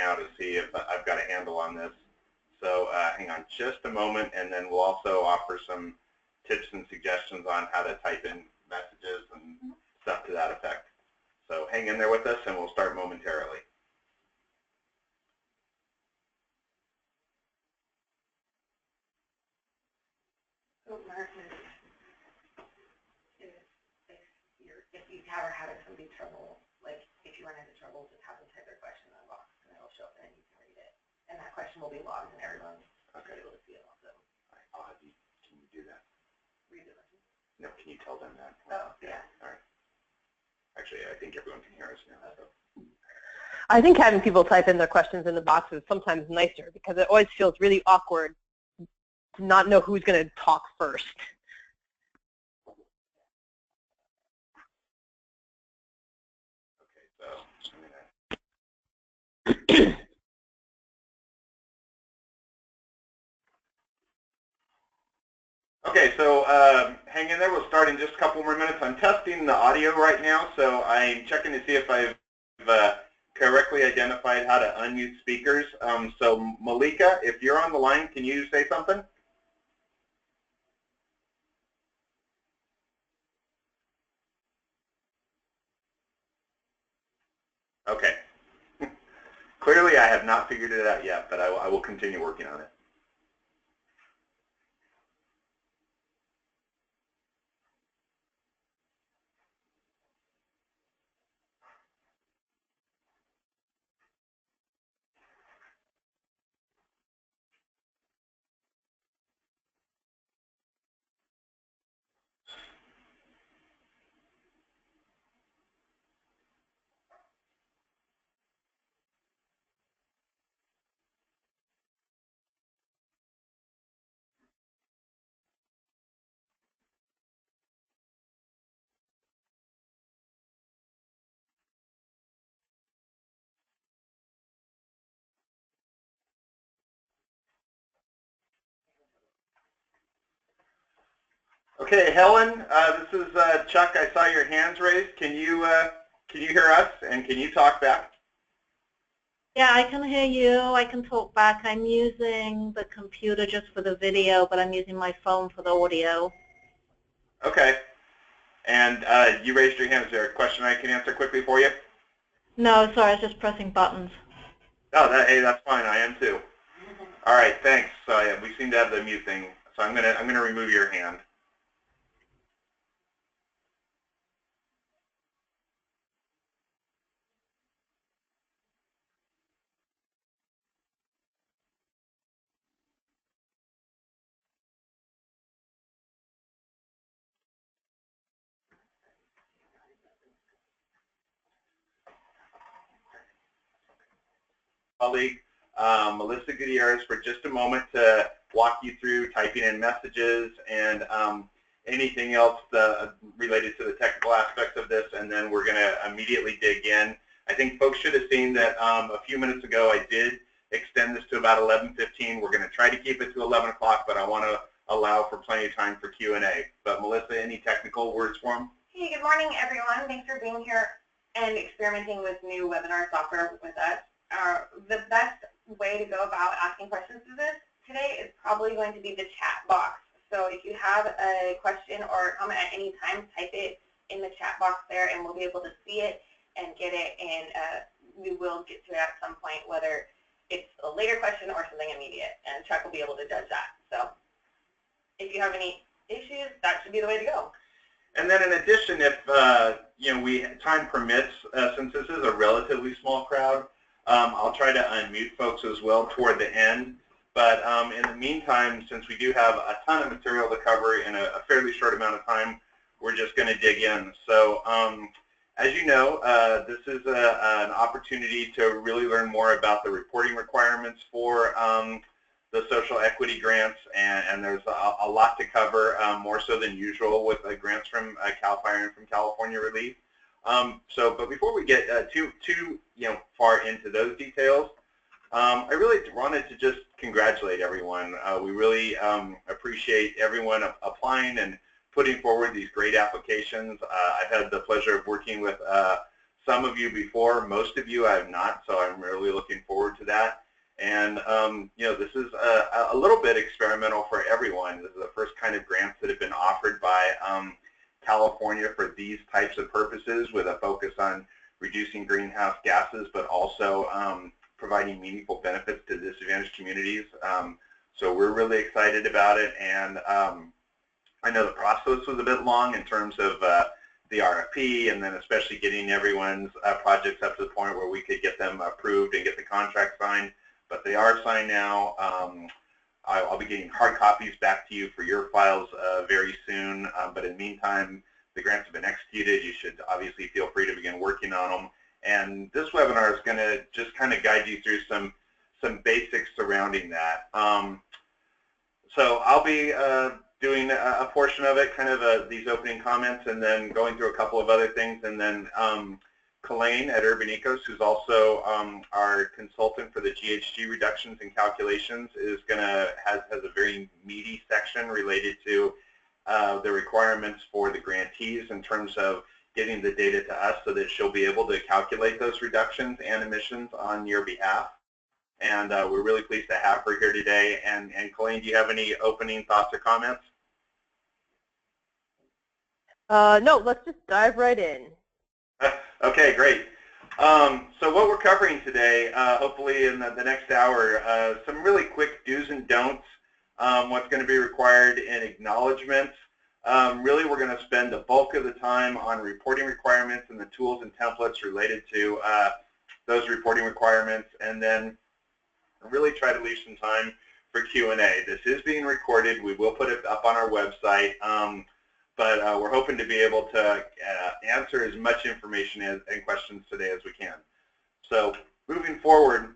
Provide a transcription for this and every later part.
now to see if I've got a handle on this. So hang on just a moment, and then we'll also offer some tips and suggestions on how to type in messages and stuff to that effect. So hang in there with us, and we'll start momentarily. If you have or having somebody trouble, like if you run into trouble, just have them type their question in the box, and it'll show up, and you can read it. And that question will be logged, and everyone will be able to see it also. All right, I'll have you. Can you do that? Read the question. No, can you tell them that? Oh, yeah. All right. Actually, I think everyone can hear us now. So. I think having people type in their questions in the box is sometimes nicer because it always feels really awkward to not know who's going to talk first. Okay, so I'm going to. Okay, so hang in there. We'll start in just a couple more minutes. I'm testing the audio right now, so I'm checking to see if I've correctly identified how to unmute speakers. So Malika, if you're on the line, can you say something? Okay. Clearly, I have not figured it out yet, but I will continue working on it. Okay, Helen, this is Chuck. I saw your hands raised. Can you hear us, and can you talk back? Yeah, I can hear you. I can talk back. I'm using the computer just for the video, but I'm using my phone for the audio. Okay. And you raised your hand. Is there a question I can answer quickly for you? No, sorry, I was just pressing buttons. Oh, hey, that's fine. I am too. All right, thanks. So yeah, we seem to have the mute thing. So I'm gonna remove your hand. Colleague Melissa Gutierrez for just a moment to walk you through typing in messages and anything else related to the technical aspects of this, and then we're going to immediately dig in. I think folks should have seen that a few minutes ago I did extend this to about 11:15. We're going to try to keep it to 11 o'clock, but I want to allow for plenty of time for Q&A. But Melissa, any technical words for them? Hey, good morning, everyone. Thanks for being here and experimenting with new webinar software with us. The best way to go about asking questions to this today is probably going to be the chat box. So if you have a question or a comment at any time, type it in the chat box there, and we'll be able to see it and get it, and we will get to it at some point, whether it's a later question or something immediate, and Chuck will be able to judge that. So if you have any issues, that should be the way to go. And then in addition, if time permits, since this is a relatively small crowd, I'll try to unmute folks as well toward the end. But in the meantime, since we do have a ton of material to cover in a fairly short amount of time, we're just going to dig in. So as you know, this is an opportunity to really learn more about the reporting requirements for the social equity grants, and there's a lot to cover, more so than usual with grants from CAL FIRE and from California Relief. But before we get too far into those details, I really wanted to just congratulate everyone. We really appreciate everyone applying and putting forward these great applications. I've had the pleasure of working with some of you before. Most of you I have not, so I'm really looking forward to that. And you know, this is a little bit experimental for everyone. This is the first kind of grants that have been offered by California for these types of purposes, with a focus on reducing greenhouse gases, but also providing meaningful benefits to disadvantaged communities. So we're really excited about it, and I know the process was a bit long in terms of the RFP, and then especially getting everyone's projects up to the point where we could get them approved and get the contract signed. But they are signed now. I'll be getting hard copies back to you for your files very soon. But in the meantime, the grants have been executed. You should obviously feel free to begin working on them. And this webinar is going to just kind of guide you through some basics surrounding that. So I'll be doing a portion of it, kind of these opening comments, and then going through a couple of other things, and then Colleen at Urban Ecos, who's also our consultant for the GHG reductions and calculations, is has a very meaty section related to the requirements for the grantees in terms of getting the data to us so that she'll be able to calculate those reductions and emissions on your behalf. And we're really pleased to have her here today. And Colleen, do you have any opening thoughts or comments? No, let's just dive right in. Okay, great. So what we're covering today, hopefully in the next hour, some really quick do's and don'ts, what's going to be required in acknowledgments. Really, we're going to spend the bulk of the time on reporting requirements and the tools and templates related to those reporting requirements, and then really try to leave some time for Q&A. This is being recorded. We will put it up on our website. But we're hoping to be able to answer as much information and questions today as we can. So moving forward,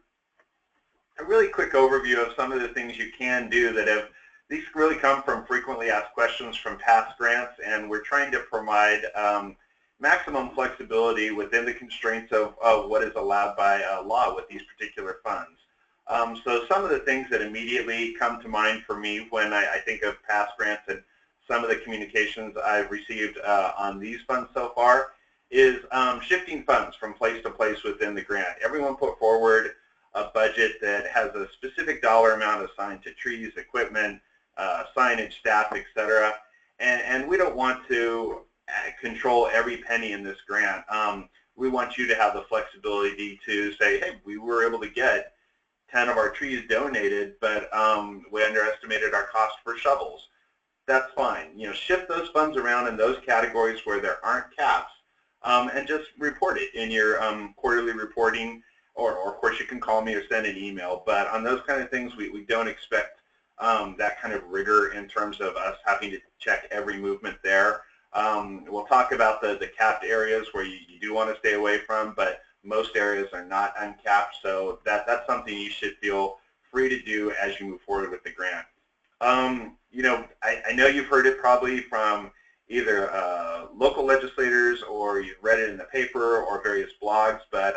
a really quick overview of some of the things you can do that have, these really come from frequently asked questions from past grants, and we're trying to provide maximum flexibility within the constraints of what is allowed by law with these particular funds. So some of the things that immediately come to mind for me when I think of past grants and some of the communications I've received on these funds so far is shifting funds from place to place within the grant. Everyone put forward a budget that has a specific dollar amount assigned to trees, equipment, signage, staff, etc. And we don't want to control every penny in this grant. We want you to have the flexibility to say, hey, we were able to get 10 of our trees donated, but we underestimated our cost for shovels. That's fine. You know, shift those funds around in those categories where there aren't caps, and just report it in your quarterly reporting, or of course you can call me or send an email. But on those kind of things, we don't expect that kind of rigor in terms of us having to check every movement there. We'll talk about the capped areas where you do want to stay away from, but most areas are not uncapped, so that's something you should feel free to do as you move forward with the grant. You know, I know you've heard it probably from either local legislators, or you've read it in the paper or various blogs, but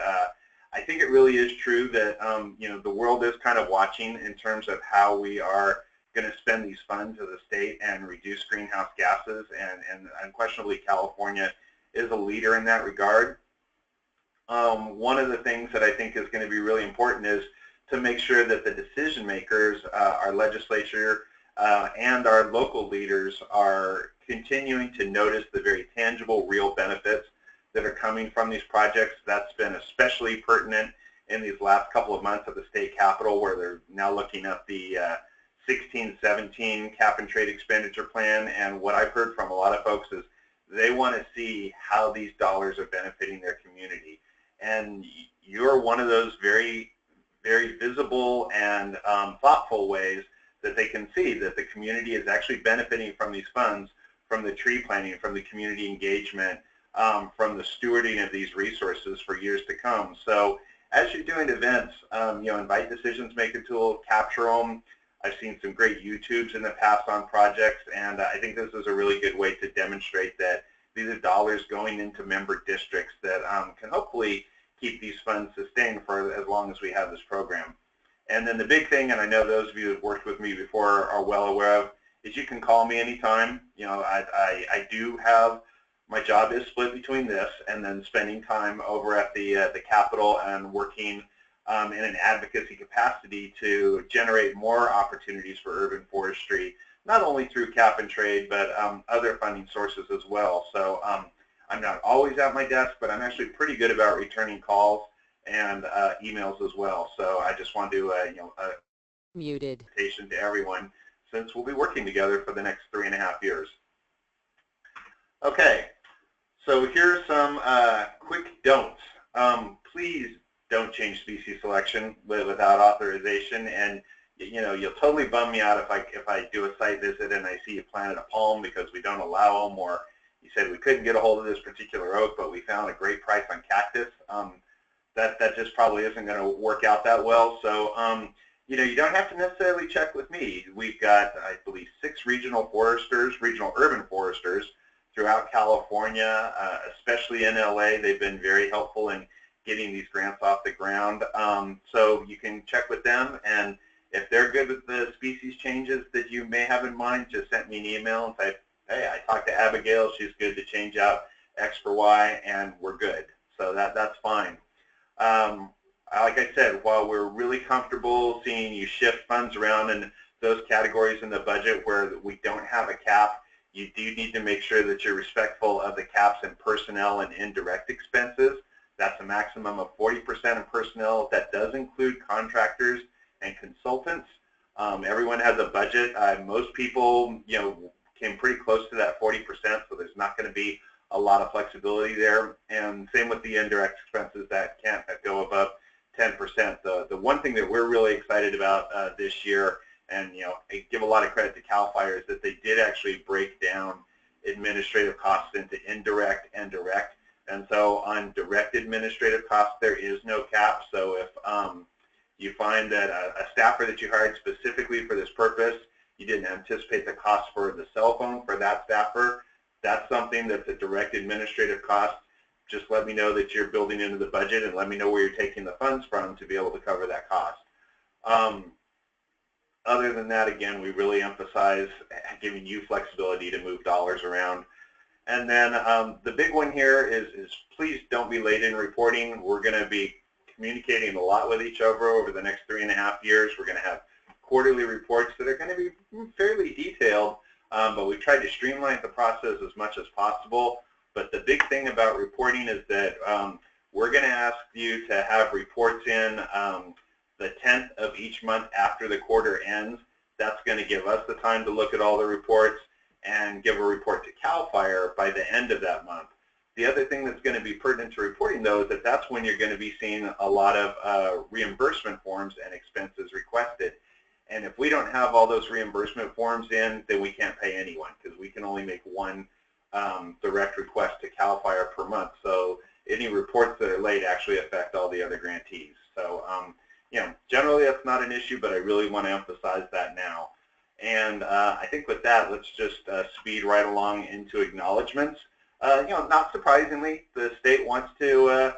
I think it really is true that you know, the world is kind of watching in terms of how we are going to spend these funds as a state and reduce greenhouse gases, and unquestionably California is a leader in that regard. One of the things that I think is going to be really important is to make sure that the decision makers, our legislature, and our local leaders are continuing to notice the very tangible, real benefits that are coming from these projects. That's been especially pertinent in these last couple of months at the state capitol, where they're now looking at the 16-17 cap and trade expenditure plan. And what I've heard from a lot of folks is they want to see how these dollars are benefiting their community. And you're one of those very, very visible and thoughtful ways that they can see that the community is actually benefiting from these funds, from the tree planting, from the community engagement, from the stewarding of these resources for years to come. So as you're doing events, you know, invite decisions maker tool, capture them. I've seen some great YouTubes in the past on projects, and I think this is a really good way to demonstrate that these are dollars going into member districts that can hopefully keep these funds sustained for as long as we have this program. And then the big thing, and I know those of you who have worked with me before are well aware of, is you can call me anytime. You know, I do have my job is split between this and then spending time over at the Capitol and working in an advocacy capacity to generate more opportunities for urban forestry, not only through cap and trade, but other funding sources as well. So I'm not always at my desk, but I'm actually pretty good about returning calls and emails as well. So I just want to, muted. Invitation to everyone, since we'll be working together for the next 3.5 years. Okay, so here are some quick don'ts. Please don't change species selection without authorization, and you'll totally bum me out if I do a site visit and I see you planted a palm because we don't allow them, or you said we couldn't get a hold of this particular oak, but we found a great price on cactus. That just probably isn't going to work out that well. So you don't have to necessarily check with me. We've got, I believe, 6 regional urban foresters throughout California, especially in LA. They've been very helpful in getting these grants off the ground. So you can check with them, and if they're good with the species changes that you may have in mind, just send me an email and say, hey, I talked to Abigail, she's good to change out X for Y, and we're good. So that's fine. Like I said, while we're really comfortable seeing you shift funds around in those categories in the budget where we don't have a cap, you do need to make sure that you're respectful of the caps in personnel and indirect expenses. That's a maximum of 40% in personnel. That does include contractors and consultants. Everyone has a budget. Most people, came pretty close to that 40%, so there's not going to be a lot of flexibility there. And same with the indirect expenses that can't go above 10%. The one thing that we're really excited about this year, and I give a lot of credit to CAL FIRE, is that they did actually break down administrative costs into indirect and direct. And so on direct administrative costs, there is no cap. So if you find that a staffer that you hired specifically for this purpose, you didn't anticipate the cost for the cell phone for that staffer, that's something that's a direct administrative cost. Just let me know that you're building into the budget, and let me know where you're taking the funds from to be able to cover that cost. Other than that, again, we really emphasize giving you flexibility to move dollars around. And then the big one here is please don't be late in reporting. We're going to be communicating a lot with each other over the next 3.5 years. We're going to have quarterly reports that are going to be fairly detailed, but we've tried to streamline the process as much as possible. But the big thing about reporting is that we're going to ask you to have reports in the 10th of each month after the quarter ends. That's going to give us the time to look at all the reports and give a report to CAL FIRE by the end of that month. The other thing that's going to be pertinent to reporting, though, is that that's when you're going to be seeing a lot of reimbursement forms and expenses requested. And if we don't have all those reimbursement forms in, then we can't pay anyone, because we can only make one direct request to CAL FIRE per month. So any reports that are late actually affect all the other grantees. So generally that's not an issue, but I really want to emphasize that now. And I think with that, let's just speed right along into acknowledgments. Not surprisingly, the state wants to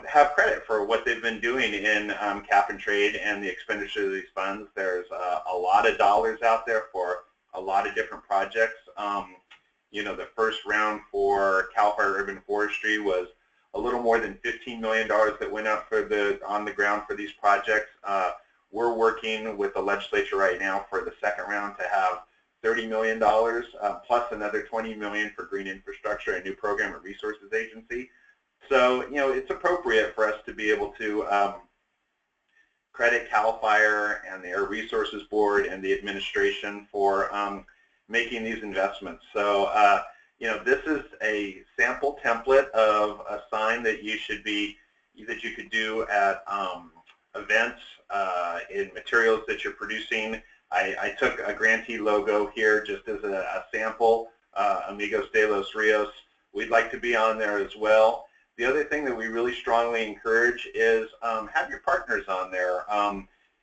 have credit for what they've been doing in cap and trade and the expenditure of these funds. There's a lot of dollars out there for a lot of different projects. The first round for CAL FIRE Urban Forestry was a little more than $15 million that went out on the ground for these projects. We're working with the legislature right now for the second round to have $30 million plus another $20 million for green infrastructure, a new program at Resources Agency. So, it's appropriate for us to be able to credit CAL FIRE and the Air Resources Board and the administration for making these investments. So, this is a sample template of a sign that you could do at events, in materials that you're producing. I took a grantee logo here just as a sample, Amigos de los Rios. We'd like to be on there as well. The other thing that we really strongly encourage is have your partners on there.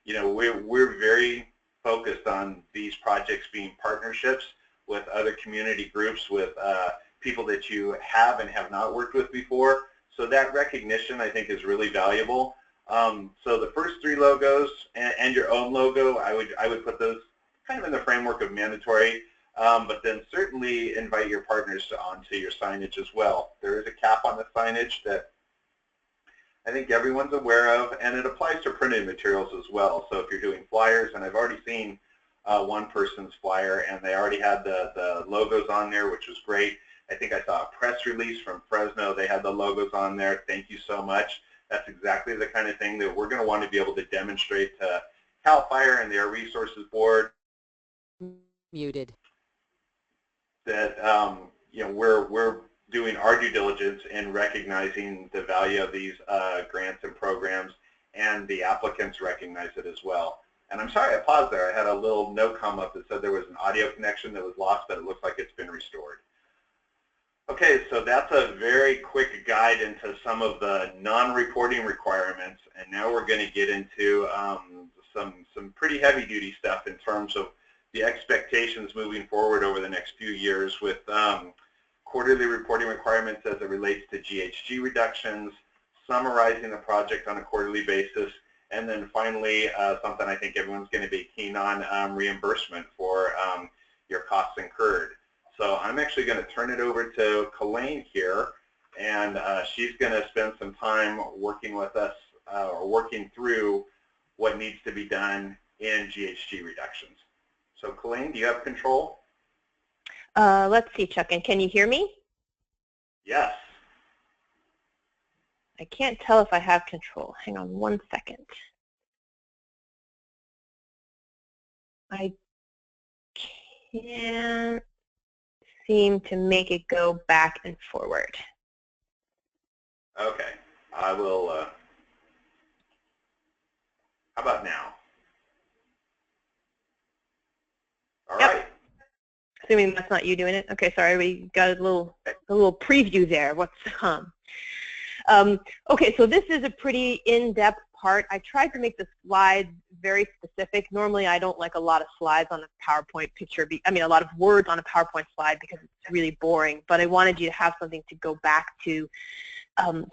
We're very focused on these projects being partnerships with other community groups, with people that you have and have not worked with before. So that recognition, I think, is really valuable. So the first 3 logos and your own logo, I would put those kind of in the framework of mandatory. but then certainly invite your partners onto your signage as well. There is a cap on the signage that I think everyone's aware of, and it applies to printed materials as well. So if you're doing flyers, and I've already seen one person's flyer, and they already had the logos on there, which was great. I think I saw a press release from Fresno. They had the logos on there. Thank you so much. That's exactly the kind of thing that we're going to want to be able to demonstrate to CAL FIRE and their resources board. Muted. That you know, we're doing our due diligence in recognizing the value of these grants and programs, and the applicants recognize it as well. And I'm sorry, I paused there. I had a little note come up that said there was an audio connection that was lost, but it looks like it's been restored. Okay, so that's a very quick guide into some of the non-reporting requirements, and now we're going to get into some pretty heavy-duty stuff in terms of the expectations moving forward over the next few years with quarterly reporting requirements as it relates to GHG reductions, summarizing the project on a quarterly basis, and then finally something I think everyone's going to be keen on, reimbursement for your costs incurred. So I'm actually going to turn it over to Colleen here, and she's going to spend some time working with us or working through what needs to be done in GHG reductions. So Colleen, do you have control? Let's see, Chuck, and can you hear me? Yes. I can't tell if I have control. Hang on one second. I can't seem to make it go back and forward. Okay, I will, how about now? All right. Assuming that's not you doing it. Okay, sorry, we got a little preview there of what's to come. Okay, so this is a pretty in-depth part. I tried to make the slides very specific. Normally, I don't like a lot of slides on a PowerPoint picture. I mean, a lot of words on a PowerPoint slide because it's really boring. But I wanted you to have something to go back to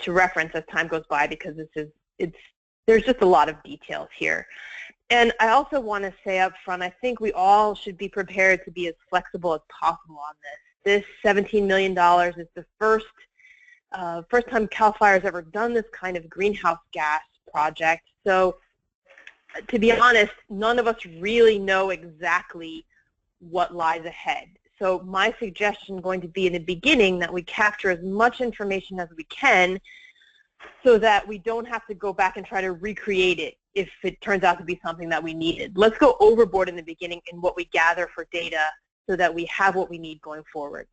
reference as time goes by, because there's just a lot of details here. And I also want to say up front, I think we all should be prepared to be as flexible as possible on this. This $17 million is the first time CAL FIRE has ever done this kind of greenhouse gas project. So to be honest, none of us really know exactly what lies ahead. So my suggestion is going to be in the beginning that we capture as much information as we can so that we don't have to go back and try to recreate it if it turns out to be something that we needed. Let's go overboard in the beginning in what we gather for data so that we have what we need going forward.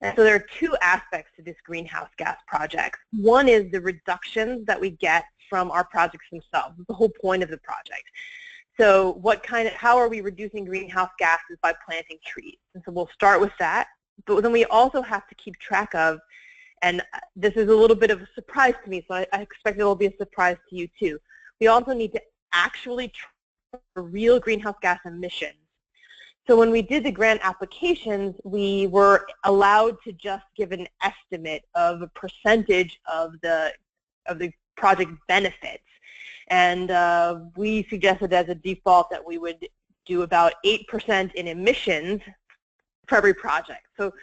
And so there are two aspects to this greenhouse gas project. One is the reductions that we get from our projects themselves. It's the whole point of the project. So how are we reducing greenhouse gases by planting trees? And so we'll start with that. But then we also have to keep track of, and this is a little bit of a surprise to me, so I expect it will be a surprise to you too. We also need to actually track real greenhouse gas emissions. So when we did the grant applications, we were allowed to just give an estimate of a percentage of the project benefits. And we suggested as a default that we would do about 8% in emissions for every project. So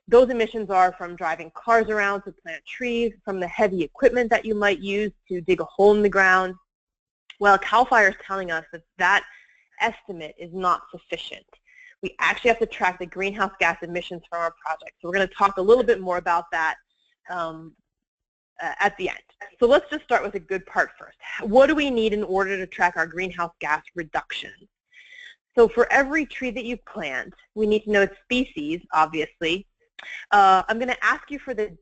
those emissions are from driving cars around to plant trees, from the heavy equipment that you might use to dig a hole in the ground. Well, CAL FIRE is telling us that that estimate is not sufficient. We actually have to track the greenhouse gas emissions from our project. So we're going to talk a little bit more about that at the end. So let's just start with the good part first. What do we need in order to track our greenhouse gas reductions? So for every tree that you plant, we need to know its species, obviously. I'm going to ask you for the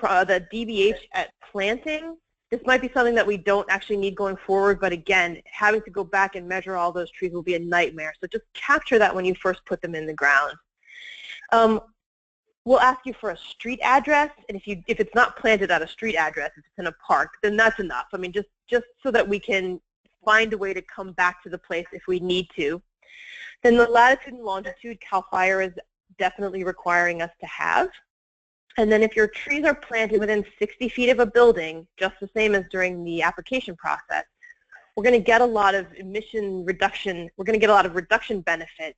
DBH at planting. This might be something that we don't actually need going forward, but again, having to go back and measure all those trees will be a nightmare. So just capture that when you first put them in the ground. We'll ask you for a street address, and if it's not planted at a street address, if it's in a park, then that's enough. I mean, just so that we can find a way to come back to the place if we need to. Then the latitude and longitude CAL FIRE is definitely requiring us to have. And then if your trees are planted within 60 feet of a building, just the same as during the application process, we're going to get a lot of emission reduction. We're going to get a lot of reduction benefits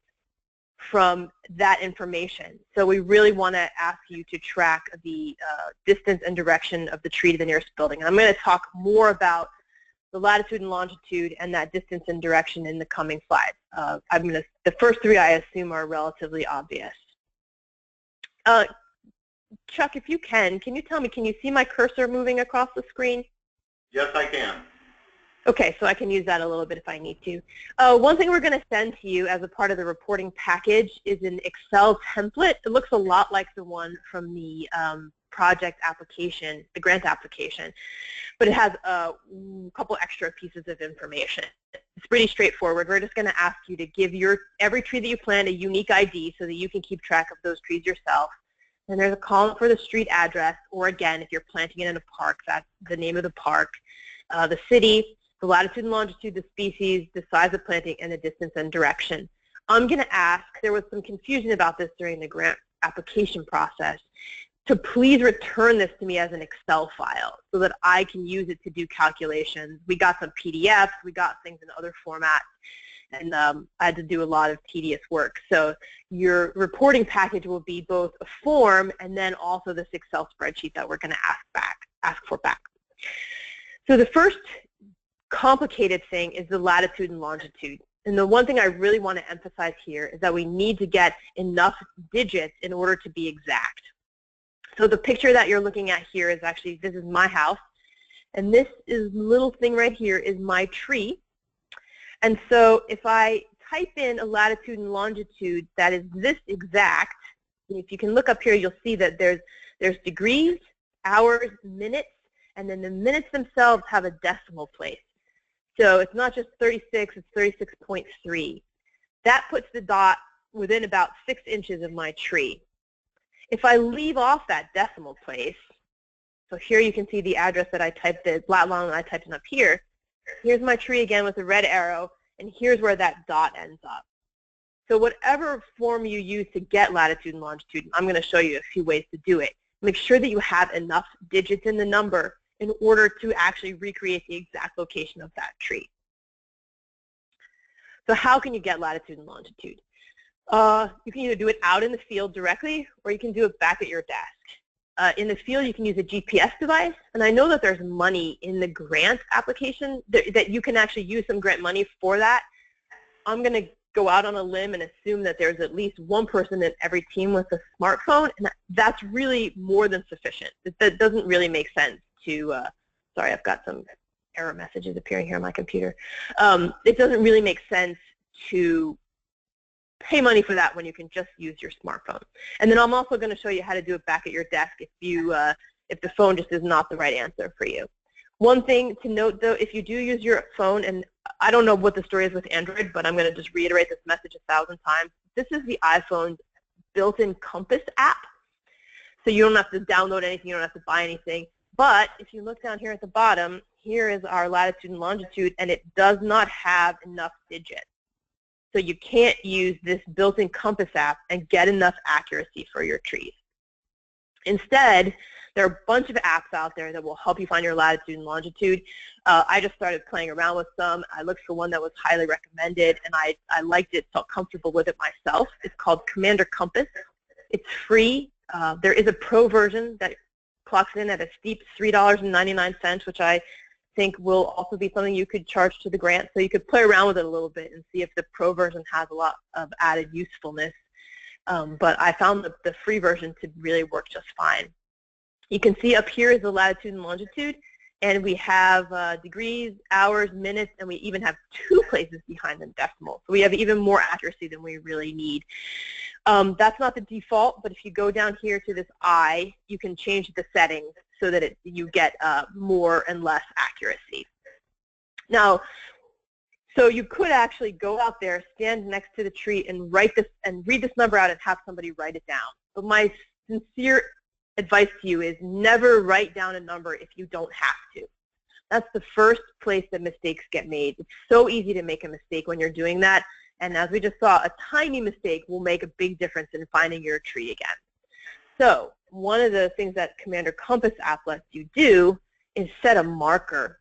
from that information. So we really want to ask you to track the distance and direction of the tree to the nearest building. And I'm going to talk more about the latitude and longitude and that distance and direction in the coming slides. The first three I assume are relatively obvious. Chuck, if you can you tell me, can you see my cursor moving across the screen? Yes, I can. Okay, so I can use that a little bit if I need to. One thing we're going to send to you as a part of the reporting package is an Excel template. It looks a lot like the one from the project application, the grant application, but it has a couple extra pieces of information. It's pretty straightforward. We're just going to ask you to give every tree that you plant a unique ID so that you can keep track of those trees yourself. And there's a column for the street address, or again, if you're planting it in a park, that's the name of the park, the city, the latitude and longitude, the species, the size of planting, and the distance and direction. I'm going to ask, there was some confusion about this during the grant application process, to please return this to me as an Excel file so that I can use it to do calculations. We got some PDFs, we got things in other formats, and I had to do a lot of tedious work. So your reporting package will be both a form and then also this Excel spreadsheet that we're going to ask for back. So the first complicated thing is the latitude and longitude. And the one thing I really want to emphasize here is that we need to get enough digits in order to be exact. So the picture that you're looking at here is actually, this is my house, and this little thing right here is my tree. And so if I type in a latitude and longitude that is this exact, if you can look up here, you'll see that there's degrees, hours, minutes, and then the minutes themselves have a decimal place. So it's not just 36, it's 36.3. That puts the dot within about 6 inches of my tree. If I leave off that decimal place, so here you can see the address that I typed, the lat long that I typed in up here. Here's my tree again with the red arrow, and here's where that dot ends up. So whatever form you use to get latitude and longitude, I'm going to show you a few ways to do it. Make sure that you have enough digits in the number in order to actually recreate the exact location of that tree. So how can you get latitude and longitude? You can either do it out in the field directly, or you can do it back at your desk. In the field, you can use a GPS device, and I know that there's money in the grant application that you can actually use some grant money for that. I'm going to go out on a limb and assume that there's at least one person in every team with a smartphone, and that's really more than sufficient. That doesn't really make sense to, sorry, I've got some error messages appearing here on my computer. It doesn't really make sense to pay money for that when you can just use your smartphone. And then I'm also going to show you how to do it back at your desk if the phone just is not the right answer for you. One thing to note, though, if you do use your phone, and I don't know what the story is with Android, but I'm going to just reiterate this message 1,000 times. This is the iPhone's built-in compass app. So you don't have to download anything, you don't have to buy anything. But if you look down here at the bottom, here is our latitude and longitude, and it does not have enough digits. So you can't use this built-in compass app and get enough accuracy for your trees. Instead, there are a bunch of apps out there that will help you find your latitude and longitude. I just started playing around with some. I looked for one that was highly recommended, and I liked it, felt comfortable with it myself. It's called Commander Compass. It's free. There is a pro version that clocks in at a steep $3.99, which I think will also be something you could charge to the grant. So you could play around with it a little bit and see if the pro version has a lot of added usefulness. But I found the free version to really work just fine. You can see up here is the latitude and longitude, and we have degrees, hours, minutes, and we even have 2 places behind the decimal. So we have even more accuracy than we really need. That's not the default, but if you go down here to this I, you can change the settings so that you get more and less accuracy. Now, so you could actually go out there, stand next to the tree, and write this and read this number out and have somebody write it down. But my sincere advice to you is never write down a number if you don't have to. That's the first place that mistakes get made. It's so easy to make a mistake when you're doing that. And as we just saw, a tiny mistake will make a big difference in finding your tree again. So one of the things that Commander Compass app lets you do is set a marker.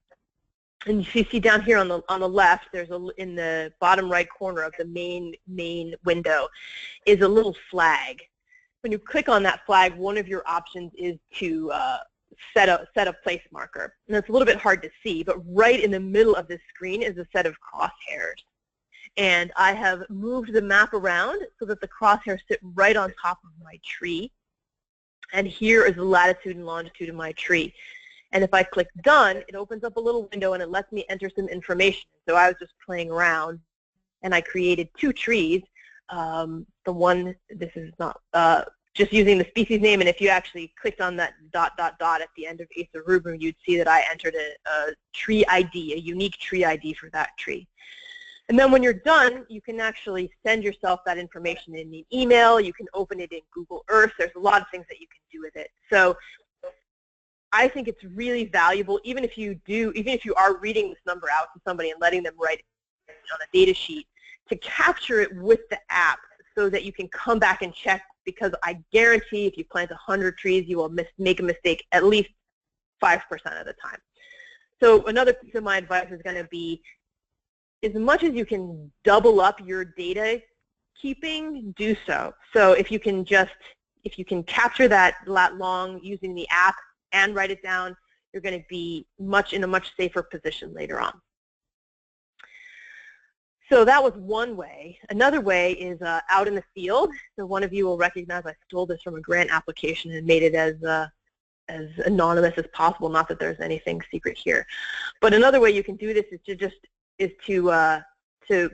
And you see down here on the left, there's in the bottom right corner of the main window is a little flag. When you click on that flag, one of your options is to set a place marker. And it's a little bit hard to see, but right in the middle of this screen is a set of crosshairs. And I have moved the map around so that the crosshairs sit right on top of my tree. And here is the latitude and longitude of my tree. And if I click done, it opens up a little window and it lets me enter some information. So I was just playing around and I created 2 trees. The one, this is not, just using the species name, and if you actually clicked on that ... at the end of Asa Rubin, you'd see that I entered a tree ID, a unique tree ID for that tree. And then when you're done, you can actually send yourself that information in an email. You can open it in Google Earth. There's a lot of things that you can do with it. So I think it's really valuable, even if you are reading this number out to somebody and letting them write it on a data sheet, to capture it with the app so that you can come back and check, because I guarantee if you plant 100 trees, you will make a mistake at least 5% of the time. So another piece of my advice is going to be, as much as you can double up your data keeping, do so. So if you can capture that long using the app and write it down, you're going to be in a much safer position later on. So that was one way. Another way is out in the field. So one of you will recognize I stole this from a grant application and made it as anonymous as possible. Not that there's anything secret here. But another way you can do this is to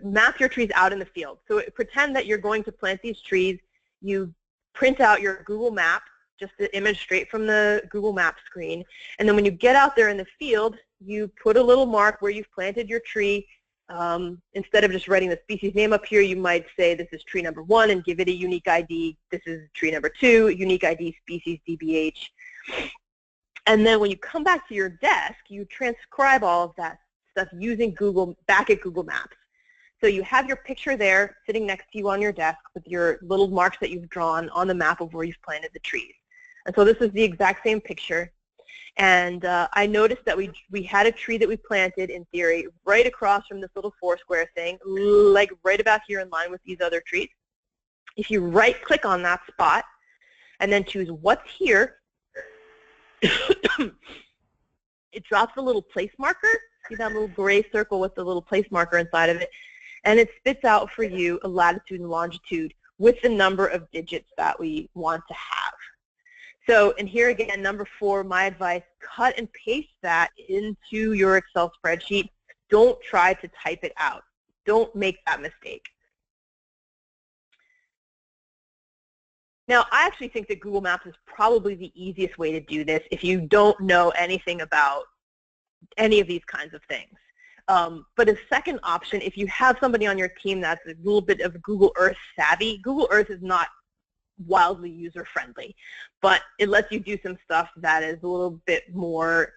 map your trees out in the field. So pretend that you're going to plant these trees. You print out your Google map, just the image straight from the Google Maps screen. And then when you get out there in the field, you put a little mark where you've planted your tree. Instead of just writing the species name up here, you might say this is tree number 1 and give it a unique ID. This is tree number 2, unique ID, species, DBH. And then when you come back to your desk, you transcribe all of that stuff using back at Google Maps. So you have your picture there sitting next to you on your desk with your little marks that you've drawn on the map of where you've planted the trees. And so this is the exact same picture. And I noticed that we had a tree that we planted, in theory, right across from this little 4-square thing, like right about here in line with these other trees. If you right-click on that spot and then choose What's Here, it drops a little place marker. See that little gray circle with the little place marker inside of it? And it spits out for you a latitude and longitude with the number of digits that we want to have. So, and here again, number 4, my advice, cut and paste that into your Excel spreadsheet. Don't try to type it out. Don't make that mistake. Now, I actually think that Google Maps is probably the easiest way to do this if you don't know anything about any of these kinds of things. But a second option, if you have somebody on your team that's a little bit of Google Earth savvy, Google Earth is not wildly user-friendly, but it lets you do some stuff that is a little bit more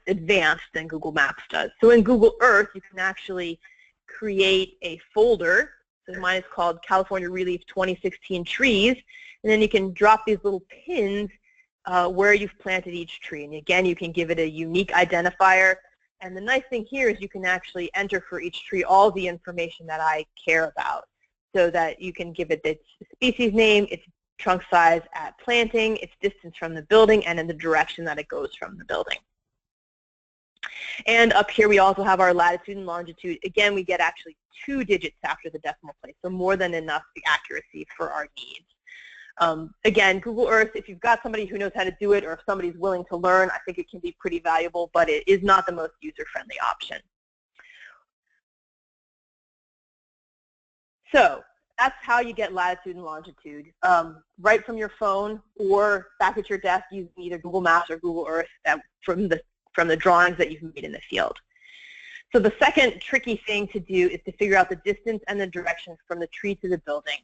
advanced than Google Maps does. So in Google Earth, you can actually create a folder. So mine is called California Relief 2016 Trees, and then you can drop these little pins where you've planted each tree. And again, you can give it a unique identifier. And the nice thing here is you can actually enter for each tree all the information that I care about, so that you can give it its species name, its trunk size at planting, its distance from the building, and in the direction that it goes from the building. And up here we also have our latitude and longitude. Again, we get actually 2 digits after the decimal place, so more than enough accuracy for our needs. Again, Google Earth, if you've got somebody who knows how to do it, or if somebody's willing to learn, I think it can be pretty valuable, but it is not the most user-friendly option. So that's how you get latitude and longitude, right from your phone or back at your desk using either Google Maps or Google Earth from the drawings that you've made in the field. So the second tricky thing to do is to figure out the distance and the direction from the tree to the building.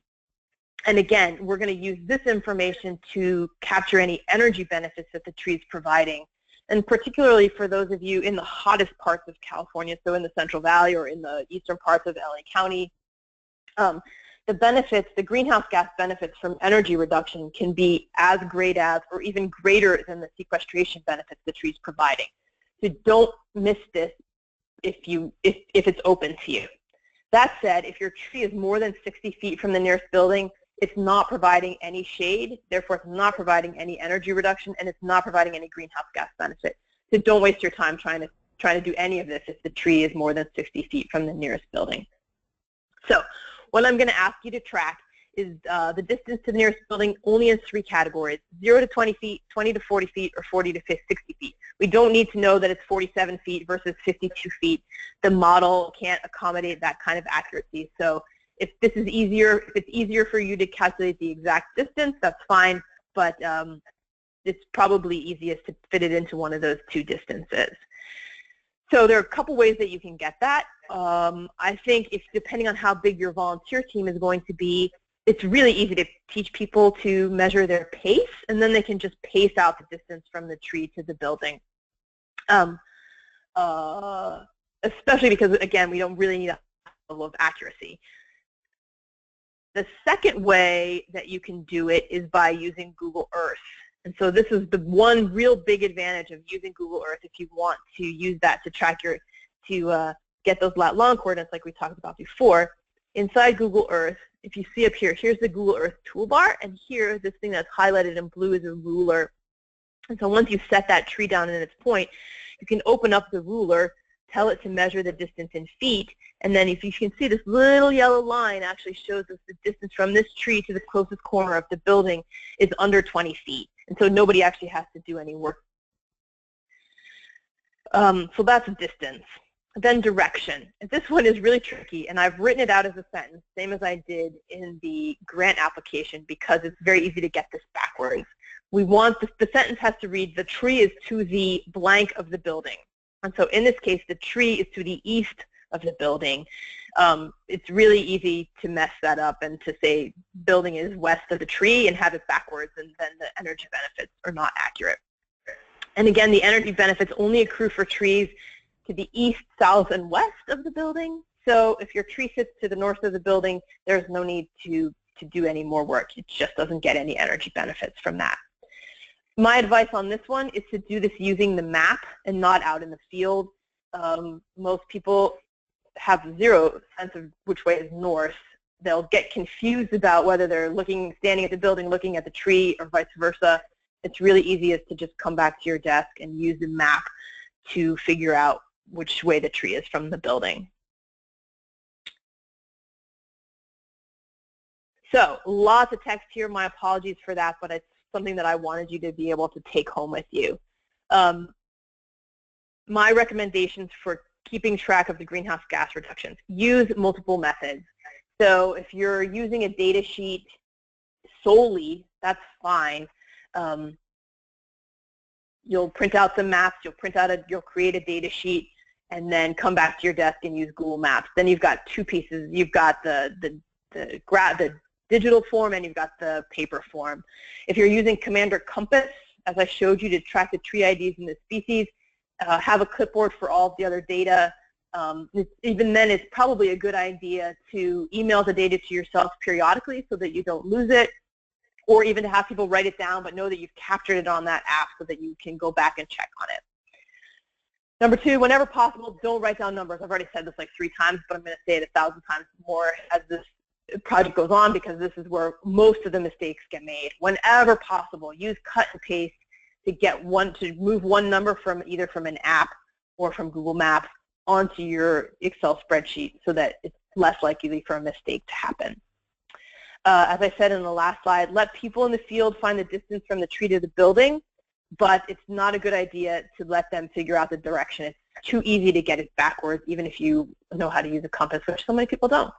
And again, we're going to use this information to capture any energy benefits that the tree is providing. And particularly for those of you in the hottest parts of California, so in the Central Valley or in the eastern parts of LA County, the benefits, the greenhouse gas benefits from energy reduction can be as great as or even greater than the sequestration benefits the tree is providing. So don't miss this if it's open to you. That said, if your tree is more than 60 feet from the nearest building, it's not providing any shade, therefore it's not providing any energy reduction, and it's not providing any greenhouse gas benefit. So don't waste your time trying to do any of this if the tree is more than 60 feet from the nearest building. So what I'm going to ask you to track is the distance to the nearest building only in 3 categories: 0 to 20 feet, 20 to 40 feet, or 40 to 60 feet. We don't need to know that it's 47 feet versus 52 feet. The model can't accommodate that kind of accuracy. So if it's easier for you to calculate the exact distance, that's fine, but it's probably easiest to fit it into one of those 2 distances. So there are a couple ways that you can get that. I think depending on how big your volunteer team is going to be, it's really easy to teach people to measure their pace, and then they can just pace out the distance from the tree to the building. Especially because, again, we don't really need a level of accuracy. The second way that you can do it is by using Google Earth. And so this is the one real big advantage of using Google Earth if you want to use that to track get those lat long coordinates like we talked about before. Inside Google Earth, if you see up here, here's the Google Earth toolbar, and here, this thing that's highlighted in blue is a ruler. And so once you set that tree down in its point, you can open up the ruler, tell it to measure the distance in feet, and then if you can see, this little yellow line actually shows us the distance from this tree to the closest corner of the building is under 20 feet. And so nobody actually has to do any work. So that's distance. Then direction. And this one is really tricky, and I've written it out as a sentence, same as I did in the grant application, because it's very easy to get this backwards. We want the sentence has to read, the tree is to the blank of the building. And so in this case, the tree is to the east of the building. It's really easy to mess that up and to say building is west of the tree and have it backwards, and then the energy benefits are not accurate. And again, the energy benefits only accrue for trees to the east, south, and west of the building. So if your tree sits to the north of the building, there's no need to do any more work. It just doesn't get any energy benefits from that. My advice on this one is to do this using the map and not out in the field. Most people have zero sense of which way is north. They'll get confused about whether they're standing at the building looking at the tree or vice versa. It's really easiest to just come back to your desk and use the map to figure out which way the tree is from the building. So lots of text here. My apologies for that, but it's something that I wanted you to be able to take home with you. My recommendations for keeping track of the greenhouse gas reductions: use multiple methods. So if you're using a data sheet solely, that's fine. You'll print out some maps, you'll create a data sheet, and then come back to your desk and use Google Maps. Then you've got 2 pieces. You've got the digital form, and you've got the paper form. If you're using Commander Compass, as I showed you, to track the tree IDs and the species, have a clipboard for all of the other data. Even then, it's probably a good idea to email the data to yourself periodically so that you don't lose it, or even to have people write it down but know that you've captured it on that app so that you can go back and check on it. Number 2, whenever possible, don't write down numbers. I've already said this like 3 times, but I'm going to say it 1,000 times more as this project goes on, because this is where most of the mistakes get made. Whenever possible, use cut and paste to move one number from either from an app or from Google Maps onto your Excel spreadsheet so that it's less likely for a mistake to happen. As I said in the last slide, let people in the field find the distance from the tree to the building, but it's not a good idea to let them figure out the direction. It's too easy to get it backwards, even if you know how to use a compass, which so many people don't.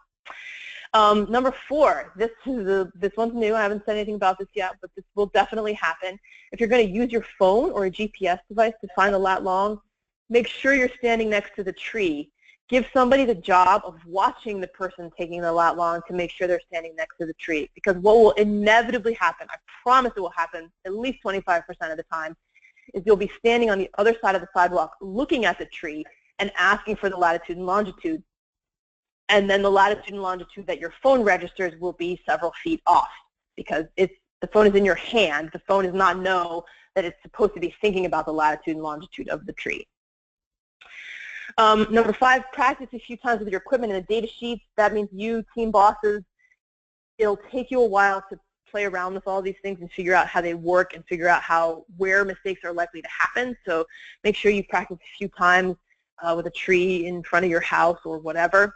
Number 4, this one's new. I haven't said anything about this yet, but this will definitely happen. If you're going to use your phone or a GPS device to find the lat long, make sure you're standing next to the tree. Give somebody the job of watching the person taking the lat long to make sure they're standing next to the tree, because what will inevitably happen, I promise it will happen at least 25% of the time, is you'll be standing on the other side of the sidewalk looking at the tree and asking for the latitude and longitude. And then the latitude and longitude that your phone registers will be several feet off, because the phone is in your hand. The phone does not know that it's supposed to be thinking about the latitude and longitude of the tree. Number 5, practice a few times with your equipment and the data sheets. That means you, team bosses, it'll take you a while to play around with all these things and figure out how they work and figure out where mistakes are likely to happen. So make sure you practice a few times with a tree in front of your house or whatever.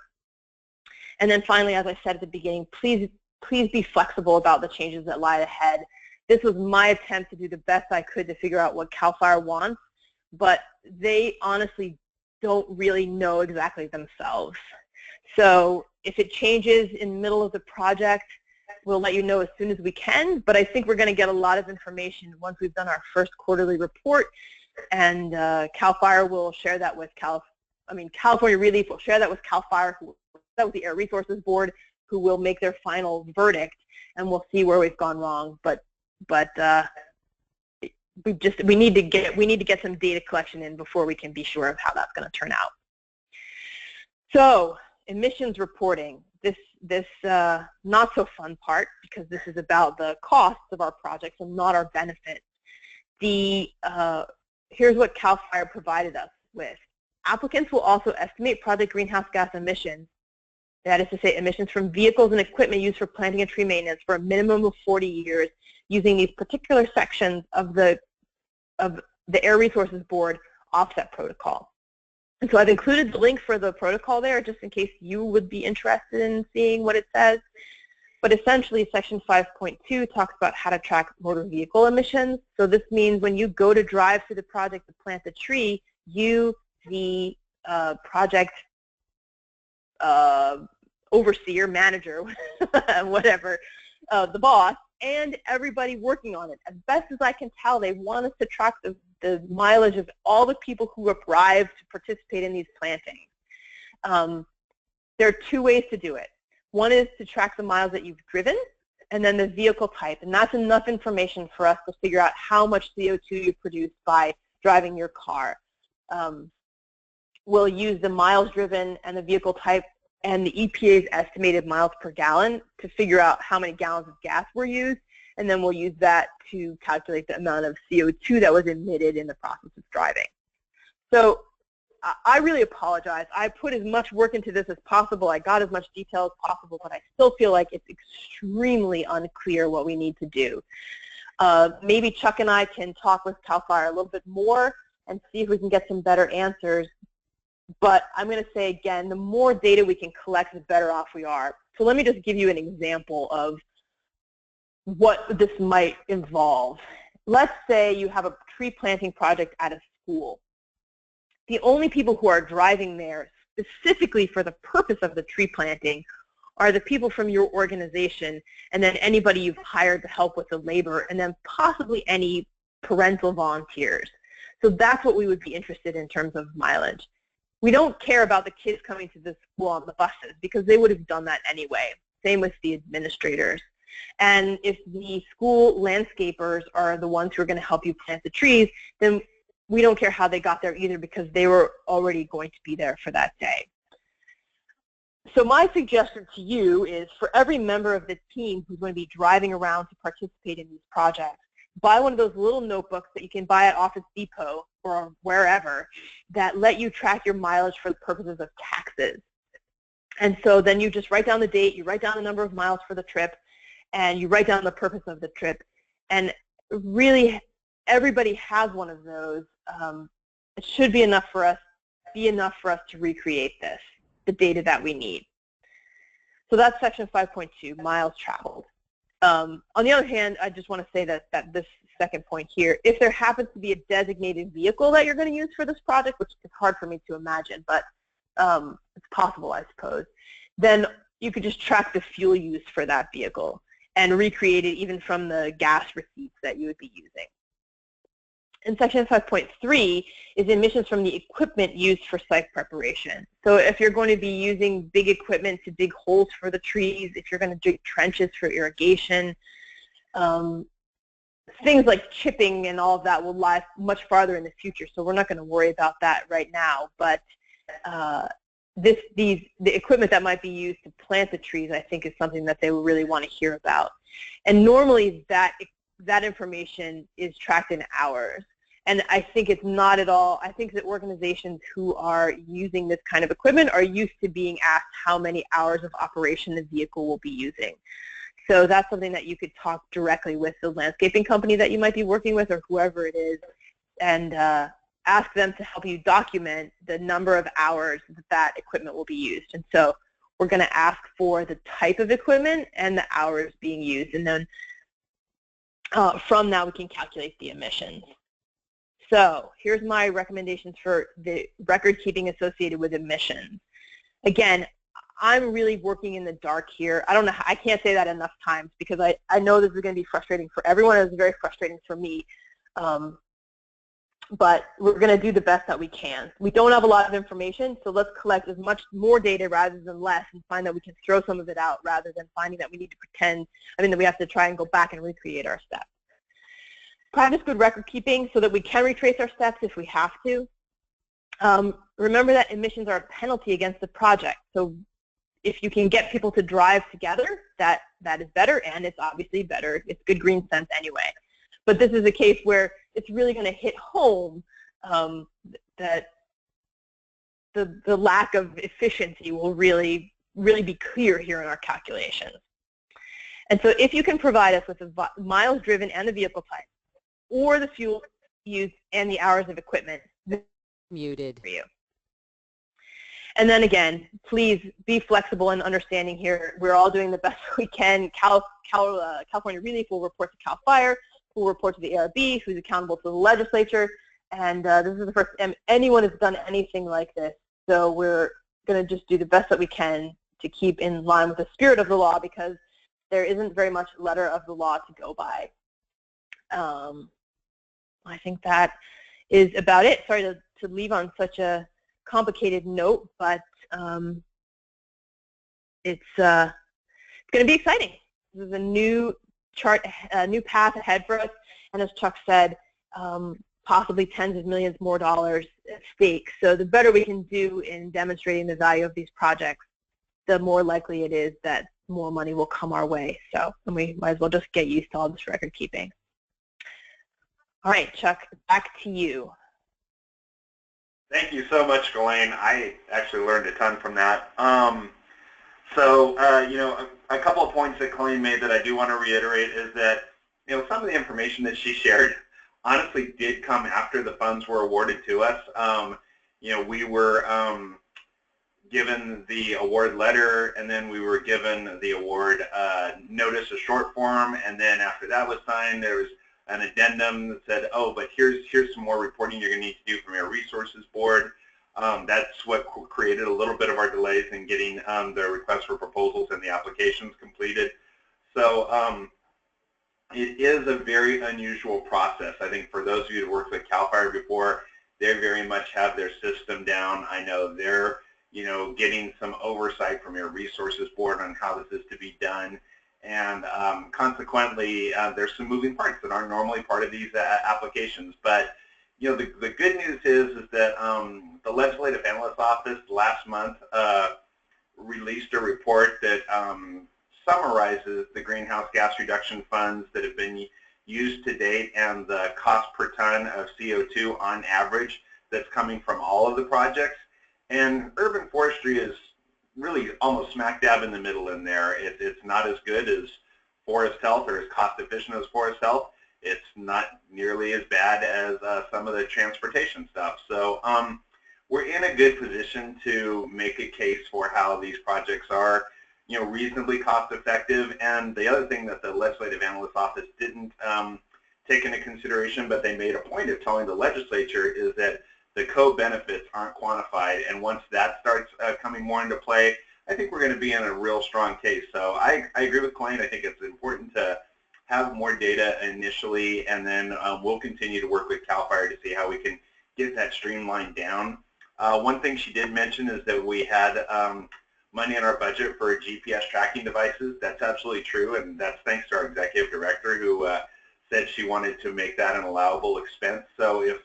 And then finally, as I said at the beginning, please be flexible about the changes that lie ahead. This was my attempt to do the best I could to figure out what CAL FIRE wants, but they honestly don't really know exactly themselves. So if it changes in the middle of the project, we'll let you know as soon as we can, but I think we're going to get a lot of information once we've done our first quarterly report, and CAL FIRE will share that with California Relief will share that with CAL FIRE, that with the Air Resources Board, who will make their final verdict, and we'll see where we've gone wrong. But we need to get some data collection in before we can be sure of how that's going to turn out. So emissions reporting, this not so fun part, because this is about the costs of our projects and not our benefits. Here's what CAL FIRE provided us with. Applicants will also estimate project greenhouse gas emissions, that is to say emissions from vehicles and equipment used for planting and tree maintenance, for a minimum of 40 years using these particular sections of the Air Resources Board offset protocol. And so I've included the link for the protocol there just in case you would be interested in seeing what it says. But essentially, Section 5.2 talks about how to track motor vehicle emissions. So this means when you go to drive to the project to plant the tree, you, the project overseer, manager, whatever, the boss, and everybody working on it. As best as I can tell, they want us to track the mileage of all the people who arrived to participate in these plantings. There are 2 ways to do it. One is to track the miles that you've driven, and then the vehicle type, and that's enough information for us to figure out how much CO2 you produced by driving your car. We'll use the miles driven and the vehicle type and the EPA's estimated miles per gallon to figure out how many gallons of gas were used, and then we'll use that to calculate the amount of CO2 that was emitted in the process of driving. So I really apologize. I put as much work into this as possible. I got as much detail as possible, but I still feel like it's extremely unclear what we need to do. Maybe Chuck and I can talk with CAL FIRE a little bit more and see if we can get some better answers. But I'm going to say again, the more data we can collect, the better off we are. So let me just give you an example of what this might involve. Let's say you have a tree planting project at a school. The only people who are driving there specifically for the purpose of the tree planting are the people from your organization, and then anybody you've hired to help with the labor, and then possibly any parental volunteers. So that's what we would be interested in terms of mileage. We don't care about the kids coming to the school on the buses because they would have done that anyway. Same with the administrators. And if the school landscapers are the ones who are going to help you plant the trees, then we don't care how they got there either because they were already going to be there for that day. So my suggestion to you is for every member of the team who's going to be driving around to participate in these projects, buy one of those little notebooks that you can buy at Office Depot or wherever that let you track your mileage for the purposes of taxes. And so then you just write down the date, you write down the number of miles for the trip, and you write down the purpose of the trip. And really, everybody has one of those. It should be enough for us to recreate this, the data that we need. So that's section 5.2, miles traveled. On the other hand, I just want to say that this second point here, if there happens to be a designated vehicle that you're going to use for this project, which is hard for me to imagine, but it's possible, I suppose, then you could just track the fuel used for that vehicle and recreate it even from the gas receipts that you would be using. And section 5.3 is emissions from the equipment used for site preparation. So if you're going to be using big equipment to dig holes for the trees, if you're going to dig trenches for irrigation, things like chipping and all of that will lie much farther in the future, so we're not going to worry about that right now. But the equipment that might be used to plant the trees, I think, is something that they will really want to hear about. And normally that information is tracked in hours. And I think it's not at all, I think that organizations who are using this kind of equipment are used to being asked how many hours of operation the vehicle will be using. So that's something that you could talk directly with the landscaping company that you might be working with or whoever it is, and ask them to help you document the number of hours that equipment will be used. And so we're going to ask for the type of equipment and the hours being used. And then from that, we can calculate the emissions. So here's my recommendations for the record keeping associated with emissions. Again, I'm really working in the dark here. I don't know, I can't say that enough times because I know this is going to be frustrating for everyone. It's very frustrating for me. But we're going to do the best that we can. We don't have a lot of information, so let's collect as much more data rather than less and find that we can throw some of it out rather than finding that we need to pretend, that we have to try and go back and recreate our steps. Practice good record keeping so that we can retrace our steps if we have to. Remember that emissions are a penalty against the project. So if you can get people to drive together, that is better, and it's obviously better. It's good green sense anyway. But this is a case where it's really going to hit home that the lack of efficiency will really be clear here in our calculations. And so if you can provide us with the miles driven and the vehicle type, or the fuel used and the hours of equipment, Muted. For you. And then again, please be flexible and understanding here. We're all doing the best we can. California Relief will report to CAL FIRE, who will report to the ARB, who's accountable to the legislature. And this is the first time anyone has done anything like this. So we're going to just do the best that we can to keep in line with the spirit of the law because there isn't very much letter of the law to go by. I think that is about it. Sorry to leave on such a complicated note, but it's going to be exciting. This is a new chart, a new path ahead for us, and as Chuck said, possibly tens of millions more dollars at stake. So the better we can do in demonstrating the value of these projects, the more likely it is that more money will come our way. So and we might as well just get used to all this record keeping. All right, Chuck, back to you. Thank you so much, Ghislaine. I actually learned a ton from that. A couple of points that Colleen made that I do want to reiterate is that, some of the information that she shared honestly did come after the funds were awarded to us. We were given the award letter, and then we were given the award notice, a short form, and then after that was signed, there was an addendum that said, oh, but here's some more reporting you're going to need to do from your resources board. That's what created a little bit of our delays in getting the request for proposals and the applications completed. So it is a very unusual process. I think for those of you who worked with CAL FIRE before, they very much have their system down. I know they're getting some oversight from your resources board on how this is to be done. And consequently, there's some moving parts that aren't normally part of these applications. But the good news is that the Legislative Analyst's Office last month released a report that summarizes the greenhouse gas reduction funds that have been used to date and the cost per ton of CO2 on average that's coming from all of the projects. And urban forestry is really almost smack dab in the middle in there. It's not as good as forest health or as cost efficient as forest health. It's not nearly as bad as some of the transportation stuff. So we're in a good position to make a case for how these projects are, reasonably cost effective. And the other thing that the Legislative Analyst's Office didn't take into consideration, but they made a point of telling the legislature, is that the co-benefits aren't quantified, and once that starts coming more into play, I think we're going to be in a real strong case. So I agree with Colleen. I think it's important to have more data initially, and then we'll continue to work with CAL FIRE to see how we can get that streamlined down. One thing she did mention is that we had money in our budget for GPS tracking devices. That's absolutely true, and that's thanks to our executive director who said she wanted to make that an allowable expense. So if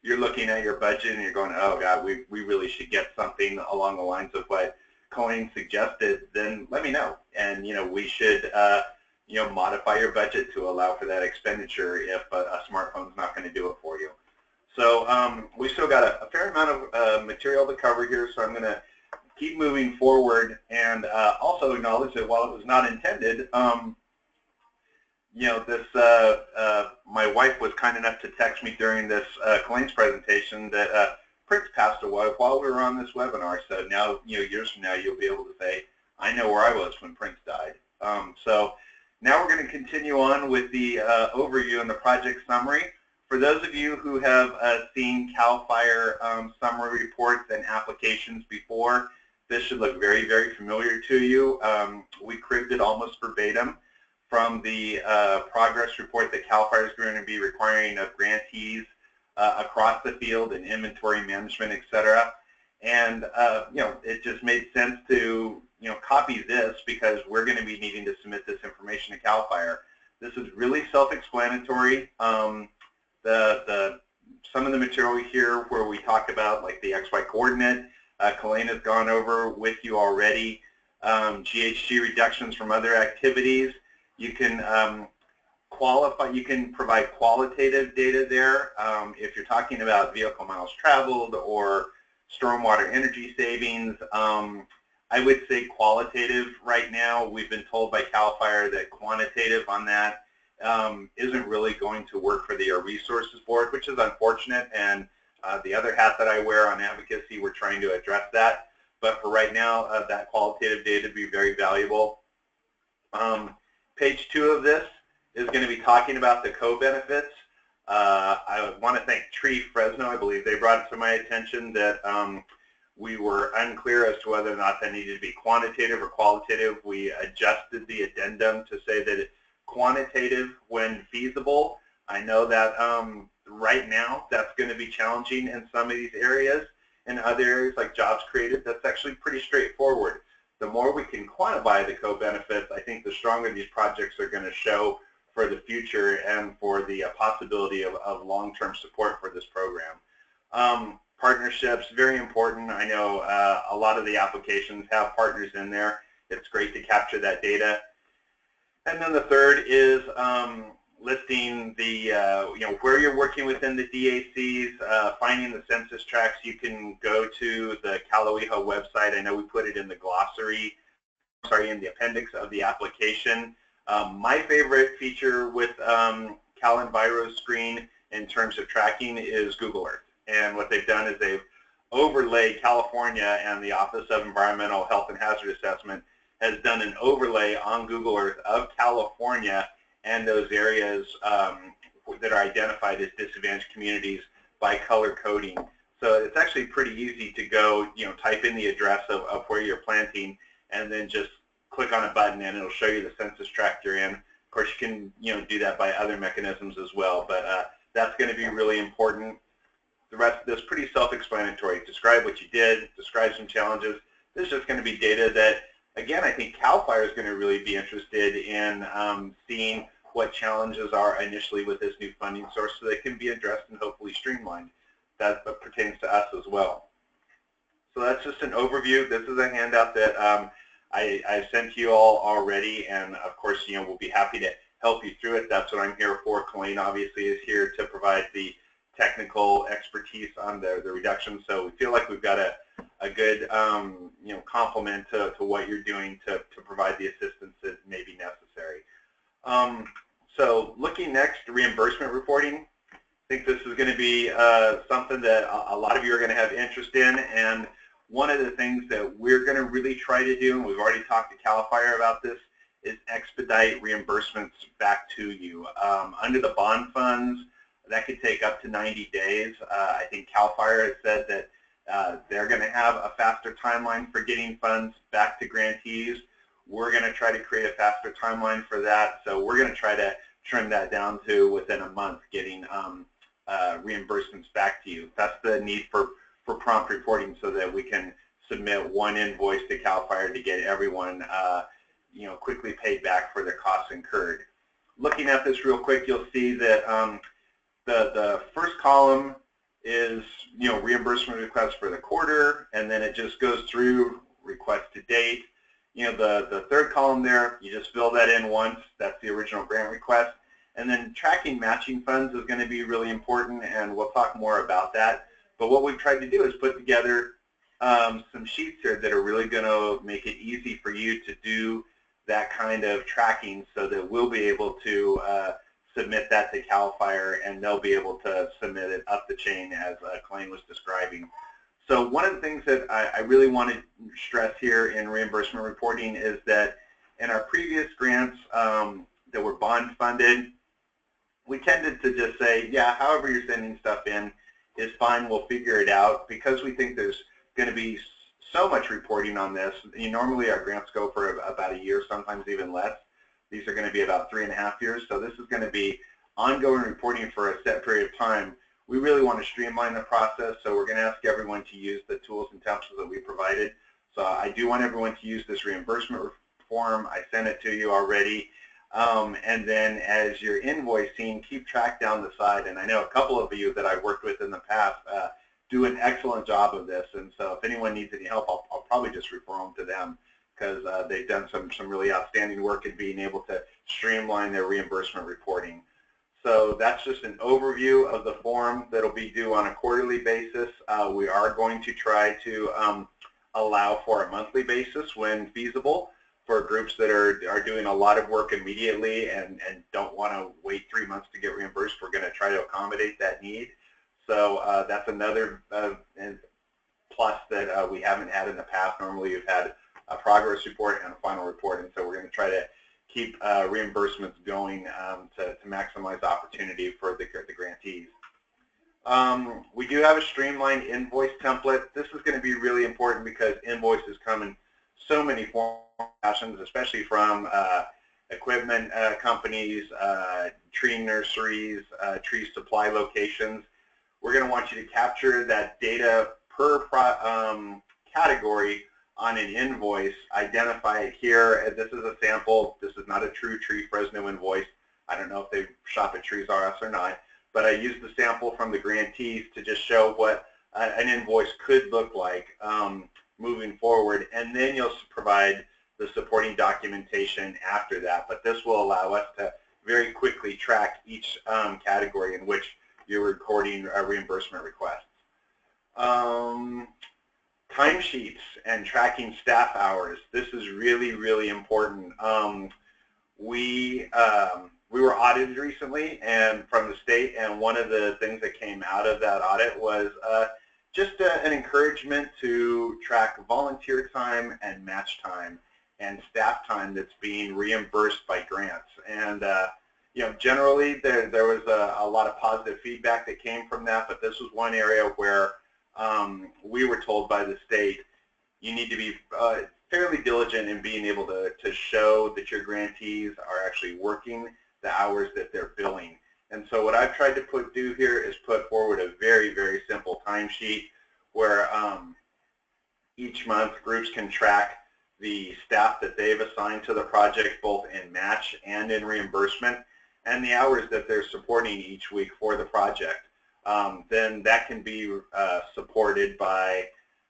you're looking at your budget and you're going, oh God, we really should get something along the lines of what Colleen suggested, then let me know. And we should modify your budget to allow for that expenditure if a smartphone's not going to do it for you. So we still got a fair amount of material to cover here, so I'm going to keep moving forward and also acknowledge that while it was not intended, my wife was kind enough to text me during this Colleen's presentation that Prince passed away while we were on this webinar. So now, years from now, you'll be able to say, I know where I was when Prince died. So now we're going to continue on with the overview and the project summary. For those of you who have seen CAL FIRE summary reports and applications before, this should look very, very familiar to you. We cribbed it almost verbatim from the progress report that CAL FIRE is going to be requiring of grantees across the field in inventory management, et cetera. And it just made sense to copy this because we're going to be needing to submit this information to CAL FIRE. This is really self-explanatory. Some of the material here where we talk about like the XY coordinate, Colleen has gone over with you already. GHG reductions from other activities. You can you can provide qualitative data there if you're talking about vehicle miles traveled or stormwater energy savings. I would say qualitative right now. We've been told by CAL FIRE that quantitative on that isn't really going to work for the resources board, which is unfortunate. And the other hat that I wear on advocacy, we're trying to address that. But for right now, that qualitative data would be very valuable. Page 2 of this is going to be talking about the co-benefits. I want to thank Tree Fresno. I believe they brought it to my attention that we were unclear as to whether or not that needed to be quantitative or qualitative. We adjusted the addendum to say that it's quantitative when feasible. I know that right now that's going to be challenging in some of these areas. In other areas like jobs created, that's actually pretty straightforward. The more we can quantify the co-benefits, I think the stronger these projects are going to show for the future and for the possibility of long-term support for this program. Partnerships, very important. I know a lot of the applications have partners in there. It's great to capture that data. And then the third is listing the, where you're working within the DACs, finding the census tracts. You can go to the Caloiha website. I know we put it in the glossary, in the appendix of the application. My favorite feature with Cal Enviro's screen in terms of tracking is Google Earth. And what they've done is they've overlaid California, and the Office of Environmental Health and Hazard Assessment has done an overlay on Google Earth of California and those areas that are identified as disadvantaged communities by color coding. So it's actually pretty easy to go, type in the address of where you're planting and then just click on a button and it'll show you the census tract you're in. Of course, you can, do that by other mechanisms as well, but that's going to be really important. The rest of this is pretty self-explanatory. Describe what you did, describe some challenges. This is just going to be data that, again, I think CAL FIRE is going to really be interested in seeing what challenges are initially with this new funding source so they can be addressed and hopefully streamlined. That pertains to us as well. So that's just an overview. This is a handout that I sent to you all already, and of course, we'll be happy to help you through it. That's what I'm here for. Colleen obviously is here to provide the technical expertise on the reduction. So we feel like we've got a good complement to what you're doing to provide the assistance that may be necessary. So looking next, reimbursement reporting. I think this is going to be something that a lot of you are going to have interest in, and one of the things that we're going to really try to do, and we've already talked to CAL FIRE about this, is expedite reimbursements back to you. Under the bond funds, that could take up to 90 days. I think CAL FIRE has said that they're going to have a faster timeline for getting funds back to grantees. We're going to try to create a faster timeline for that, so we're going to try to trim that down to within a month getting reimbursements back to you. That's the need for prompt reporting so that we can submit one invoice to CAL FIRE to get everyone quickly paid back for their costs incurred. Looking at this real quick, you'll see that the first column is reimbursement requests for the quarter, and then it just goes through request to date. the third column there, you just fill that in once. That's the original grant request. And then tracking matching funds is going to be really important, and we'll talk more about that. But what we've tried to do is put together some sheets here that are really going to make it easy for you to do that kind of tracking, so that we'll be able to submit that to CAL FIRE, and they'll be able to submit it up the chain, as Colleen was describing. So one of the things that I really want to stress here in reimbursement reporting is that in our previous grants that were bond funded, we tended to just say, yeah, however you're sending stuff in is fine, we'll figure it out, because we think there's going to be so much reporting on this. Normally our grants go for about a year, sometimes even less. These are going to be about 3.5 years, so this is going to be ongoing reporting for a set period of time. We really want to streamline the process, so we're going to ask everyone to use the tools and templates that we provided. So I do want everyone to use this reimbursement form. I sent it to you already. And then as you're invoicing, keep track down the side. And I know a couple of you that I've worked with in the past do an excellent job of this. And so if anyone needs any help, I'll probably just refer them to them, because they've done some really outstanding work in being able to streamline their reimbursement reporting. So that's just an overview of the form that'll be due on a quarterly basis. We are going to try to allow for a monthly basis when feasible, for groups that are doing a lot of work immediately and don't want to wait 3 months to get reimbursed. We're going to try to accommodate that need. So that's another plus that we haven't had in the past. Normally you've had a progress report and a final report, and so we're going to try to keep reimbursements going to maximize opportunity for the grantees. We do have a streamlined invoice template. This is going to be really important because invoices come in so many forms, especially from equipment companies, tree nurseries, tree supply locations. We're going to want you to capture that data per category on an invoice, identify it here. This is a sample. This is not a true tree Fresno invoice. I don't know if they shop at Trees R Us or not, but I used the sample from the grantees to just show what an invoice could look like moving forward, and then you'll provide the supporting documentation after that. But this will allow us to very quickly track each category in which you're recording reimbursement requests. Timesheets and tracking staff hours. This is really, really important. We were audited recently and from the state, and one of the things that came out of that audit was just an encouragement to track volunteer time and match time and staff time that's being reimbursed by grants. And generally there was a lot of positive feedback that came from that, but this was one area where we were told by the state, you need to be fairly diligent in being able to show that your grantees are actually working the hours that they're billing. And so what I've tried to do here is put forward a very, very simple timesheet where each month groups can track the staff that they've assigned to the project, both in match and in reimbursement, and the hours that they're supporting each week for the project. Then that can be supported by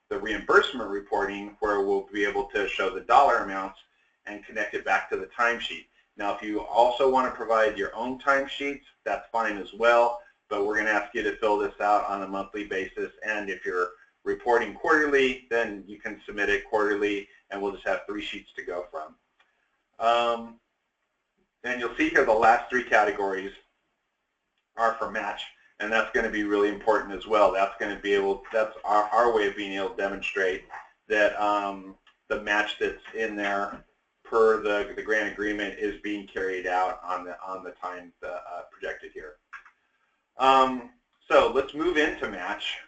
the reimbursement reporting, where we'll be able to show the dollar amounts and connect it back to the timesheet. Now, if you also want to provide your own timesheets, that's fine as well, but we're going to ask you to fill this out on a monthly basis, and if you're reporting quarterly, then you can submit it quarterly, and we'll just have 3 sheets to go from. And you'll see here the last 3 categories are for match, and that's going to be really important as well. That's going to be that's our way of being able to demonstrate that the match that's in there per the grant agreement is being carried out on the time projected here. So let's move into match.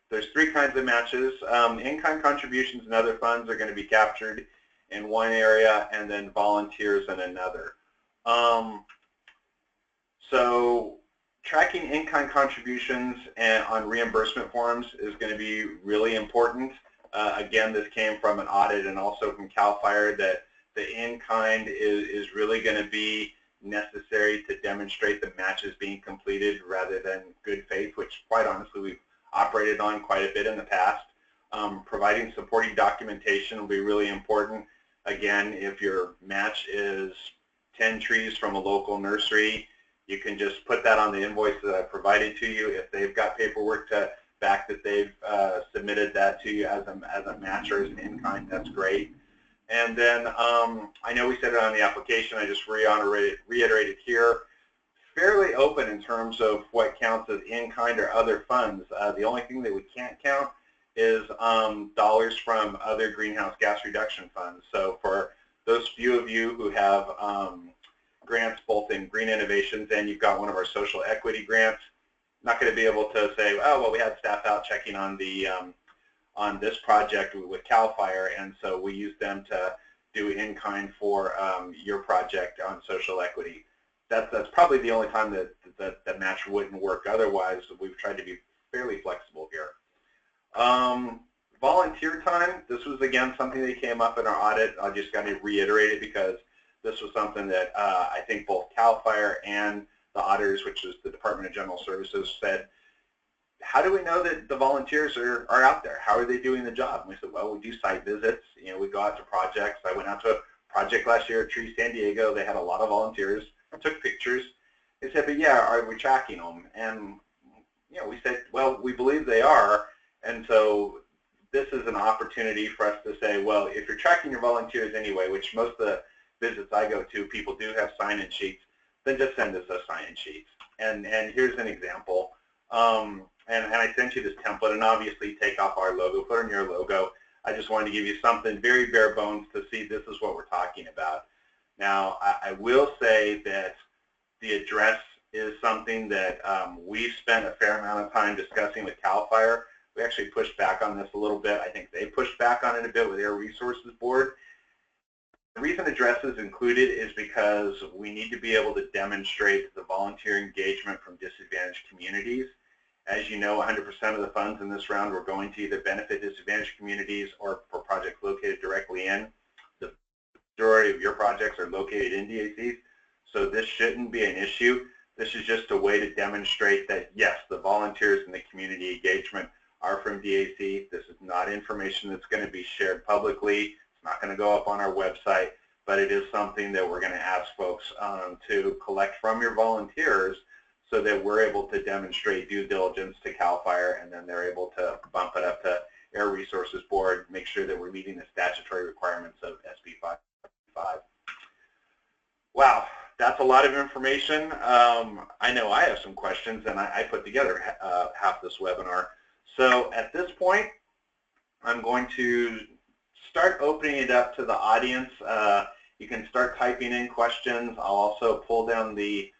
There's 3 kinds of matches. In-kind contributions and other funds are going to be captured in one area, and then volunteers in another. So tracking in-kind contributions on reimbursement forms is going to be really important. Again, this came from an audit and also from CAL FIRE, that the in-kind is really going to be necessary to demonstrate the match is being completed rather than good faith, which quite honestly we've operated on quite a bit in the past. Providing supporting documentation will be really important. Again, if your match is 10 trees from a local nursery, you can just put that on the invoice that I provided to you. If they've got paperwork to back that they've submitted that to you as a match or as an in-kind, that's great. And then I know we said it on the application, I just reiterated here, fairly open in terms of what counts as in-kind or other funds. The only thing that we can't count is dollars from other greenhouse gas reduction funds. So for those few of you who have grants both in green innovations and you've got one of our social equity grants, not going to be able to say, oh, well, we had staff out checking on the on this project with CAL FIRE, and so we use them to do in-kind for your project on social equity. That's probably the only time that match wouldn't work. Otherwise, we've tried to be fairly flexible here. Volunteer time, this was again something that came up in our audit. I just got to reiterate it because this was something that I think both CAL FIRE and the auditors, which is the Department of General Services, said, how do we know that the volunteers are out there? How are they doing the job? And we said, well, we do site visits. You know, we go out to projects. I went out to a project last year at Tree San Diego. They had a lot of volunteers. I took pictures. They said, but yeah, are we tracking them? And you know, we said, well, we believe they are. And so this is an opportunity for us to say, well, if you're tracking your volunteers anyway, which most of the visits I go to, people do have sign-in sheets, then just send us those sign-in sheets. And here's an example. And I sent you this template, and obviously take off our logo, put on your logo. I just wanted to give you something very bare bones to see this is what we're talking about. Now, I will say that the address is something that we've spent a fair amount of time discussing with CAL FIRE. We actually pushed back on this a little bit. I think they pushed back on it a bit with their resources board. The reason address is included is because we need to be able to demonstrate the volunteer engagement from disadvantaged communities. As you know, 100% of the funds in this round were going to either benefit disadvantaged communities or for projects located directly in. The majority of your projects are located in DACs, so this shouldn't be an issue. This is just a way to demonstrate that, yes, the volunteers and the community engagement are from DAC. This is not information that's going to be shared publicly. It's not going to go up on our website, but it is something that we're going to ask folks to collect from your volunteers so that we're able to demonstrate due diligence to CAL FIRE, and then they're able to bump it up to Air Resources Board, make sure that we're meeting the statutory requirements of SB 555. Wow, that's a lot of information. I know I have some questions, and I put together half this webinar. So at this point, I'm going to start opening it up to the audience. You can start typing in questions. I'll also pull down the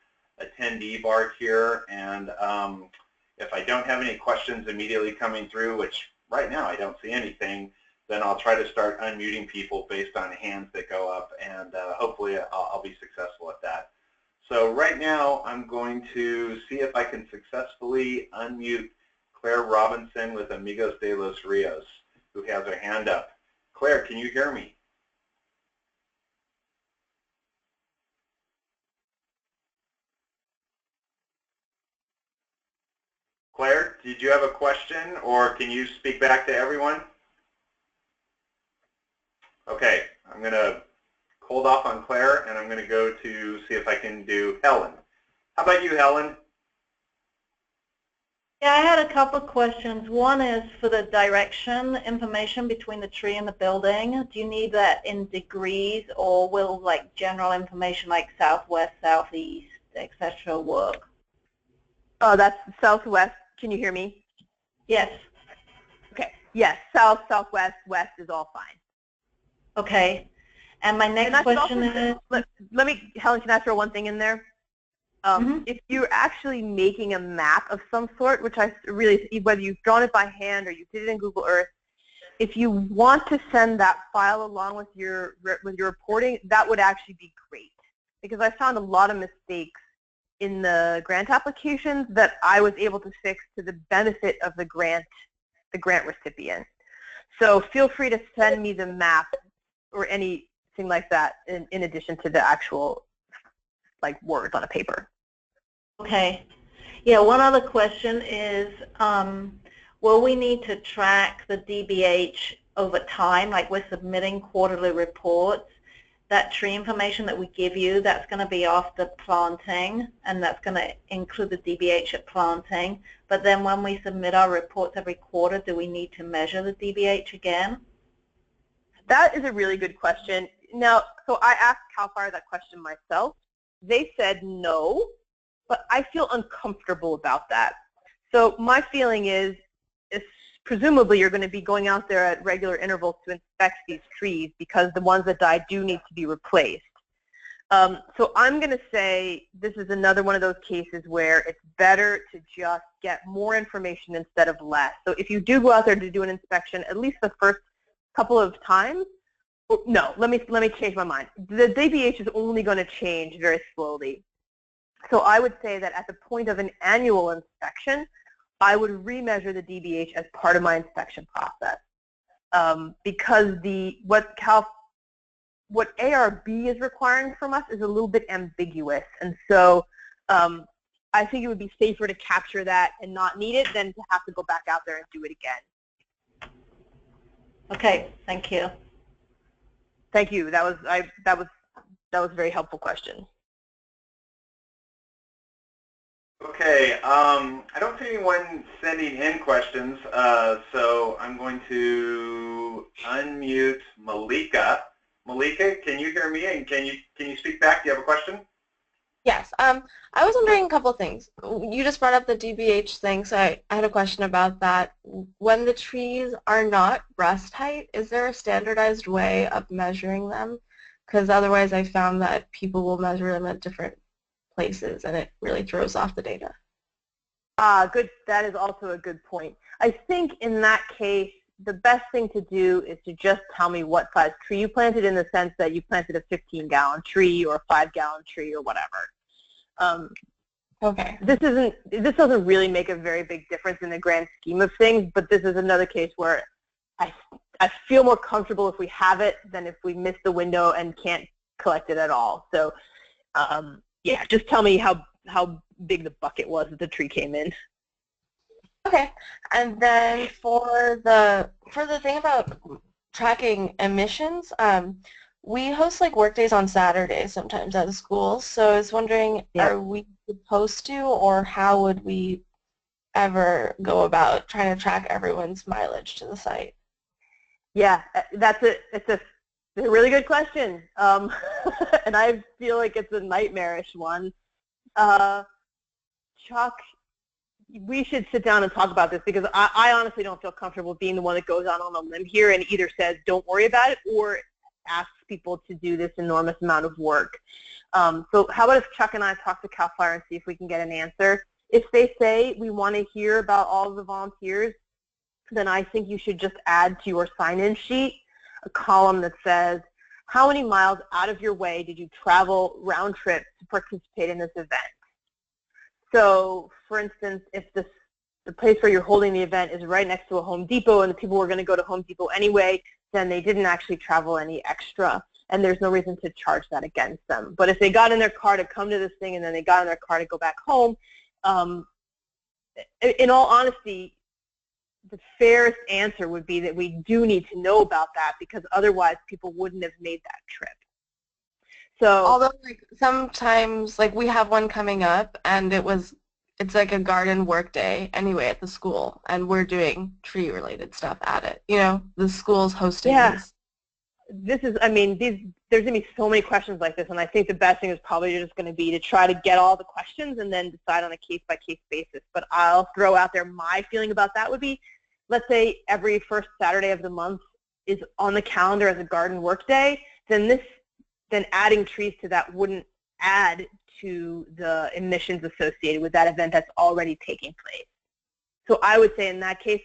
attendee bar here, and if I don't have any questions immediately coming through, which right now I don't see anything, then I'll try to start unmuting people based on hands that go up, and hopefully I'll be successful at that. So right now I'm going to see if I can successfully unmute Claire Robinson with Amigos de los Rios, who has her hand up. Claire, can you hear me? Claire, did you have a question, or can you speak back to everyone? Okay, I'm going to hold off on Claire, and I'm going to go to see if I can do Helen. How about you, Helen? Yeah, I had a couple of questions. One is for the direction information between the tree and the building. Do you need that in degrees, or will like general information like southwest, southeast, etc. work? Oh, that's southwest. Can you hear me? Yes. Okay. Yes, south, southwest, west is all fine. Okay. And my next question is... Let me, Helen, can I throw one thing in there? If you're actually making a map of some sort, which I really, whether you've drawn it by hand or you did it in Google Earth, if you want to send that file along with your reporting, that would actually be great. Because I found a lot of mistakes in the grant applications that I was able to fix to the benefit of the grant recipient. So feel free to send me the map or anything like that in addition to the actual like words on a paper. Okay. Yeah, one other question is will we need to track the DBH over time, like we're submitting quarterly reports? That tree information that we give you, that's going to be after planting, and that's going to include the DBH at planting. But then when we submit our reports every quarter, do we need to measure the DBH again? That is a really good question. Now, so I asked CAL FIRE that question myself. They said no, but I feel uncomfortable about that. So my feeling is presumably you're going to be going out there at regular intervals to inspect these trees because the ones that die do need to be replaced. So I'm going to say this is another one of those cases where it's better to just get more information instead of less. So if you do go out there to do an inspection, at least the first couple of times, no, let me change my mind. The DBH is only going to change very slowly. So I would say that at the point of an annual inspection, I would remeasure the DBH as part of my inspection process, because what ARB is requiring from us is a little bit ambiguous, and so I think it would be safer to capture that and not need it than to have to go back out there and do it again. Okay, thank you. Thank you. That was a very helpful question. Okay, I don't see anyone sending in questions, so I'm going to unmute Malika. Malika, can you hear me, and can you speak back? Do you have a question? Yes. I was wondering a couple of things. You just brought up the DBH thing, so I had a question about that. When the trees are not breast height, is there a standardized way of measuring them? Because otherwise I found that people will measure them at different places, and it really throws off the data. Good. That is also a good point. I think in that case, the best thing to do is to just tell me what size tree you planted, in the sense that you planted a 15-gallon tree or a 5-gallon tree or whatever. Okay. This doesn't really make a very big difference in the grand scheme of things, but this is another case where I feel more comfortable if we have it than if we miss the window and can't collect it at all. So yeah, just tell me how big the bucket was that the tree came in. Okay, and then for the thing about tracking emissions, we host like work days on Saturdays sometimes at the school. So I was wondering, are we supposed to, or how would we ever go about trying to track everyone's mileage to the site? Yeah, it's a really good question, and I feel like it's a nightmarish one. Chuck, we should sit down and talk about this, because I honestly don't feel comfortable being the one that goes out on a limb here and either says don't worry about it or asks people to do this enormous amount of work. So how about if Chuck and I talk to CAL FIRE and see if we can get an answer? If they say we want to hear about all of the volunteers, then I think you should just add to your sign-in sheet a column that says, how many miles out of your way did you travel round trip to participate in this event? So, for instance, if the place where you're holding the event is right next to a Home Depot and the people were going to go to Home Depot anyway, then they didn't actually travel any extra, and there's no reason to charge that against them. But if they got in their car to come to this thing and then they got in their car to go back home, in all honesty, the fairest answer would be that we do need to know about that, because otherwise people wouldn't have made that trip. So, although like sometimes like we have one coming up, and it's like a garden work day anyway at the school, and we're doing tree related stuff at it. You know, the school's hosting this. This is, I mean, there's going to be so many questions like this, and I think the best thing is probably just going to be to try to get all the questions and then decide on a case-by-case basis. But I'll throw out there my feeling about that would be, let's say every first Saturday of the month is on the calendar as a garden work day, then adding trees to that wouldn't add to the emissions associated with that event that's already taking place. So I would say in that case,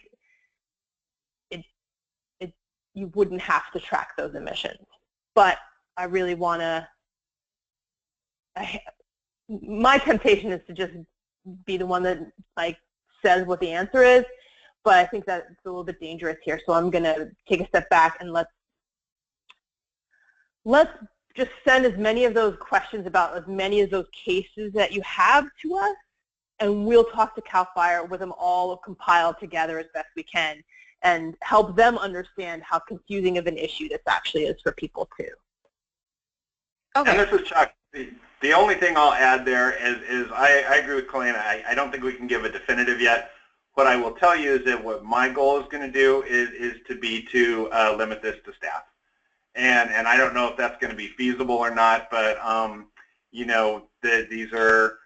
you wouldn't have to track those emissions. But I really want to, my temptation is to just be the one that like says what the answer is, but I think that it's a little bit dangerous here. So I'm going to take a step back and let's just send as many of those questions about as many of those cases that you have to us, and we'll talk to CAL FIRE with them all compiled together as best we can and help them understand how confusing of an issue this actually is for people too. Okay. And this is Chuck. The only thing I'll add there is I agree with Colleen. I don't think we can give a definitive yet. What I will tell you is that what my goal is going to do is to limit this to staff. And I don't know if that's going to be feasible or not, but you know, these are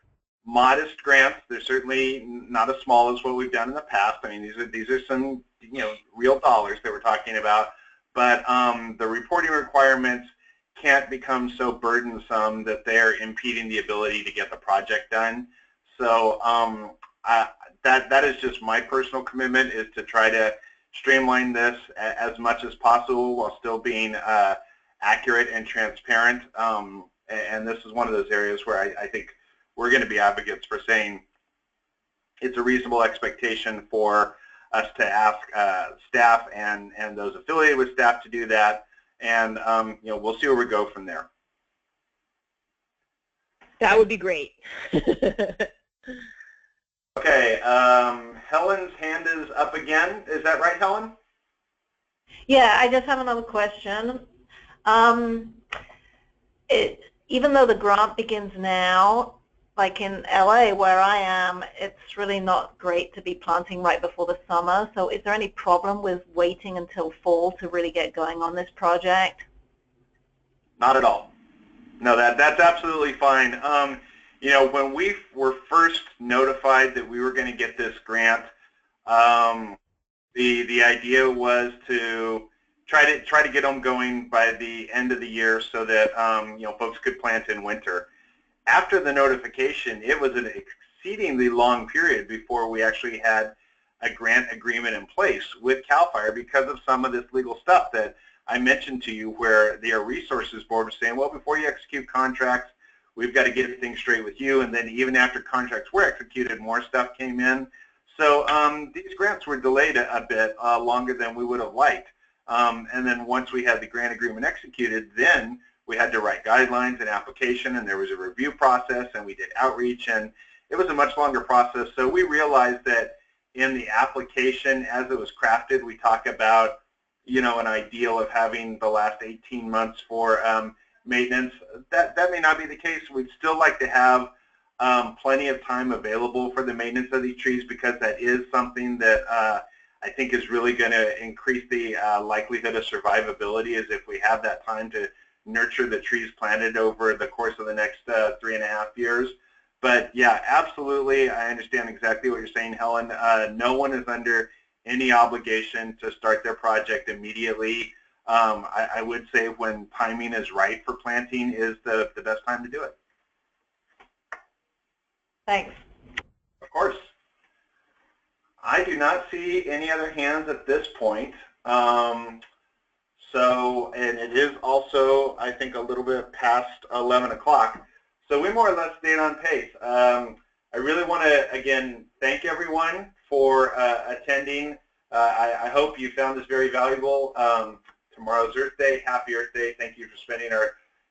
modest grants. They're certainly not as small as what we've done in the past. I mean, these are some, you know, real dollars that we're talking about. But the reporting requirements can't become so burdensome that they're impeding the ability to get the project done. So that is just my personal commitment, is to try to streamline this as much as possible while still being accurate and transparent. And this is one of those areas where I think we're going to be advocates for saying it's a reasonable expectation for us to ask staff and those affiliated with staff to do that. And you know, we'll see where we go from there. That would be great. Okay, Helen's hand is up again. Is that right, Helen? Yeah, I just have another question. Even though the grant begins now, like in LA where I am, it's really not great to be planting right before the summer. So is there any problem with waiting until fall to really get going on this project? Not at all. No, that's absolutely fine. You know, when we were first notified that we were going to get this grant, the idea was to try to get them going by the end of the year so that you know, folks could plant in winter. After the notification, it was an exceedingly long period before we actually had a grant agreement in place with CAL FIRE because of some of this legal stuff that I mentioned to you, where the resources board was saying, well, before you execute contracts, we've got to get things straight with you. And then even after contracts were executed, more stuff came in. So these grants were delayed a bit longer than we would have liked. And then once we had the grant agreement executed, then we had to write guidelines and application, and there was a review process, and we did outreach, and it was a much longer process. So we realized that in the application, as it was crafted, we talk about, you know, an ideal of having the last 18 months for maintenance. That may not be the case. We'd still like to have plenty of time available for the maintenance of these trees, because that is something that I think is really going to increase the likelihood of survivability, is if we have that time to nurture the trees planted over the course of the next 3.5 years. But yeah, absolutely, I understand exactly what you're saying, Helen. No one is under any obligation to start their project immediately. I would say when timing is right for planting is the best time to do it. Thanks. Of course. I do not see any other hands at this point. And it is also, I think, a little bit past 11 o'clock. So we more or less stayed on pace. I really want to, again, thank everyone for attending. I hope you found this very valuable. Tomorrow's Earth Day. Happy Earth Day. Thank you for spending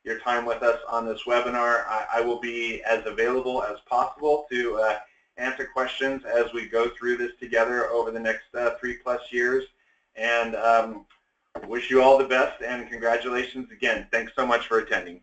your time with us on this webinar. I will be as available as possible to answer questions as we go through this together over the next 3+ years. And wish you all the best, and congratulations again. Thanks so much for attending.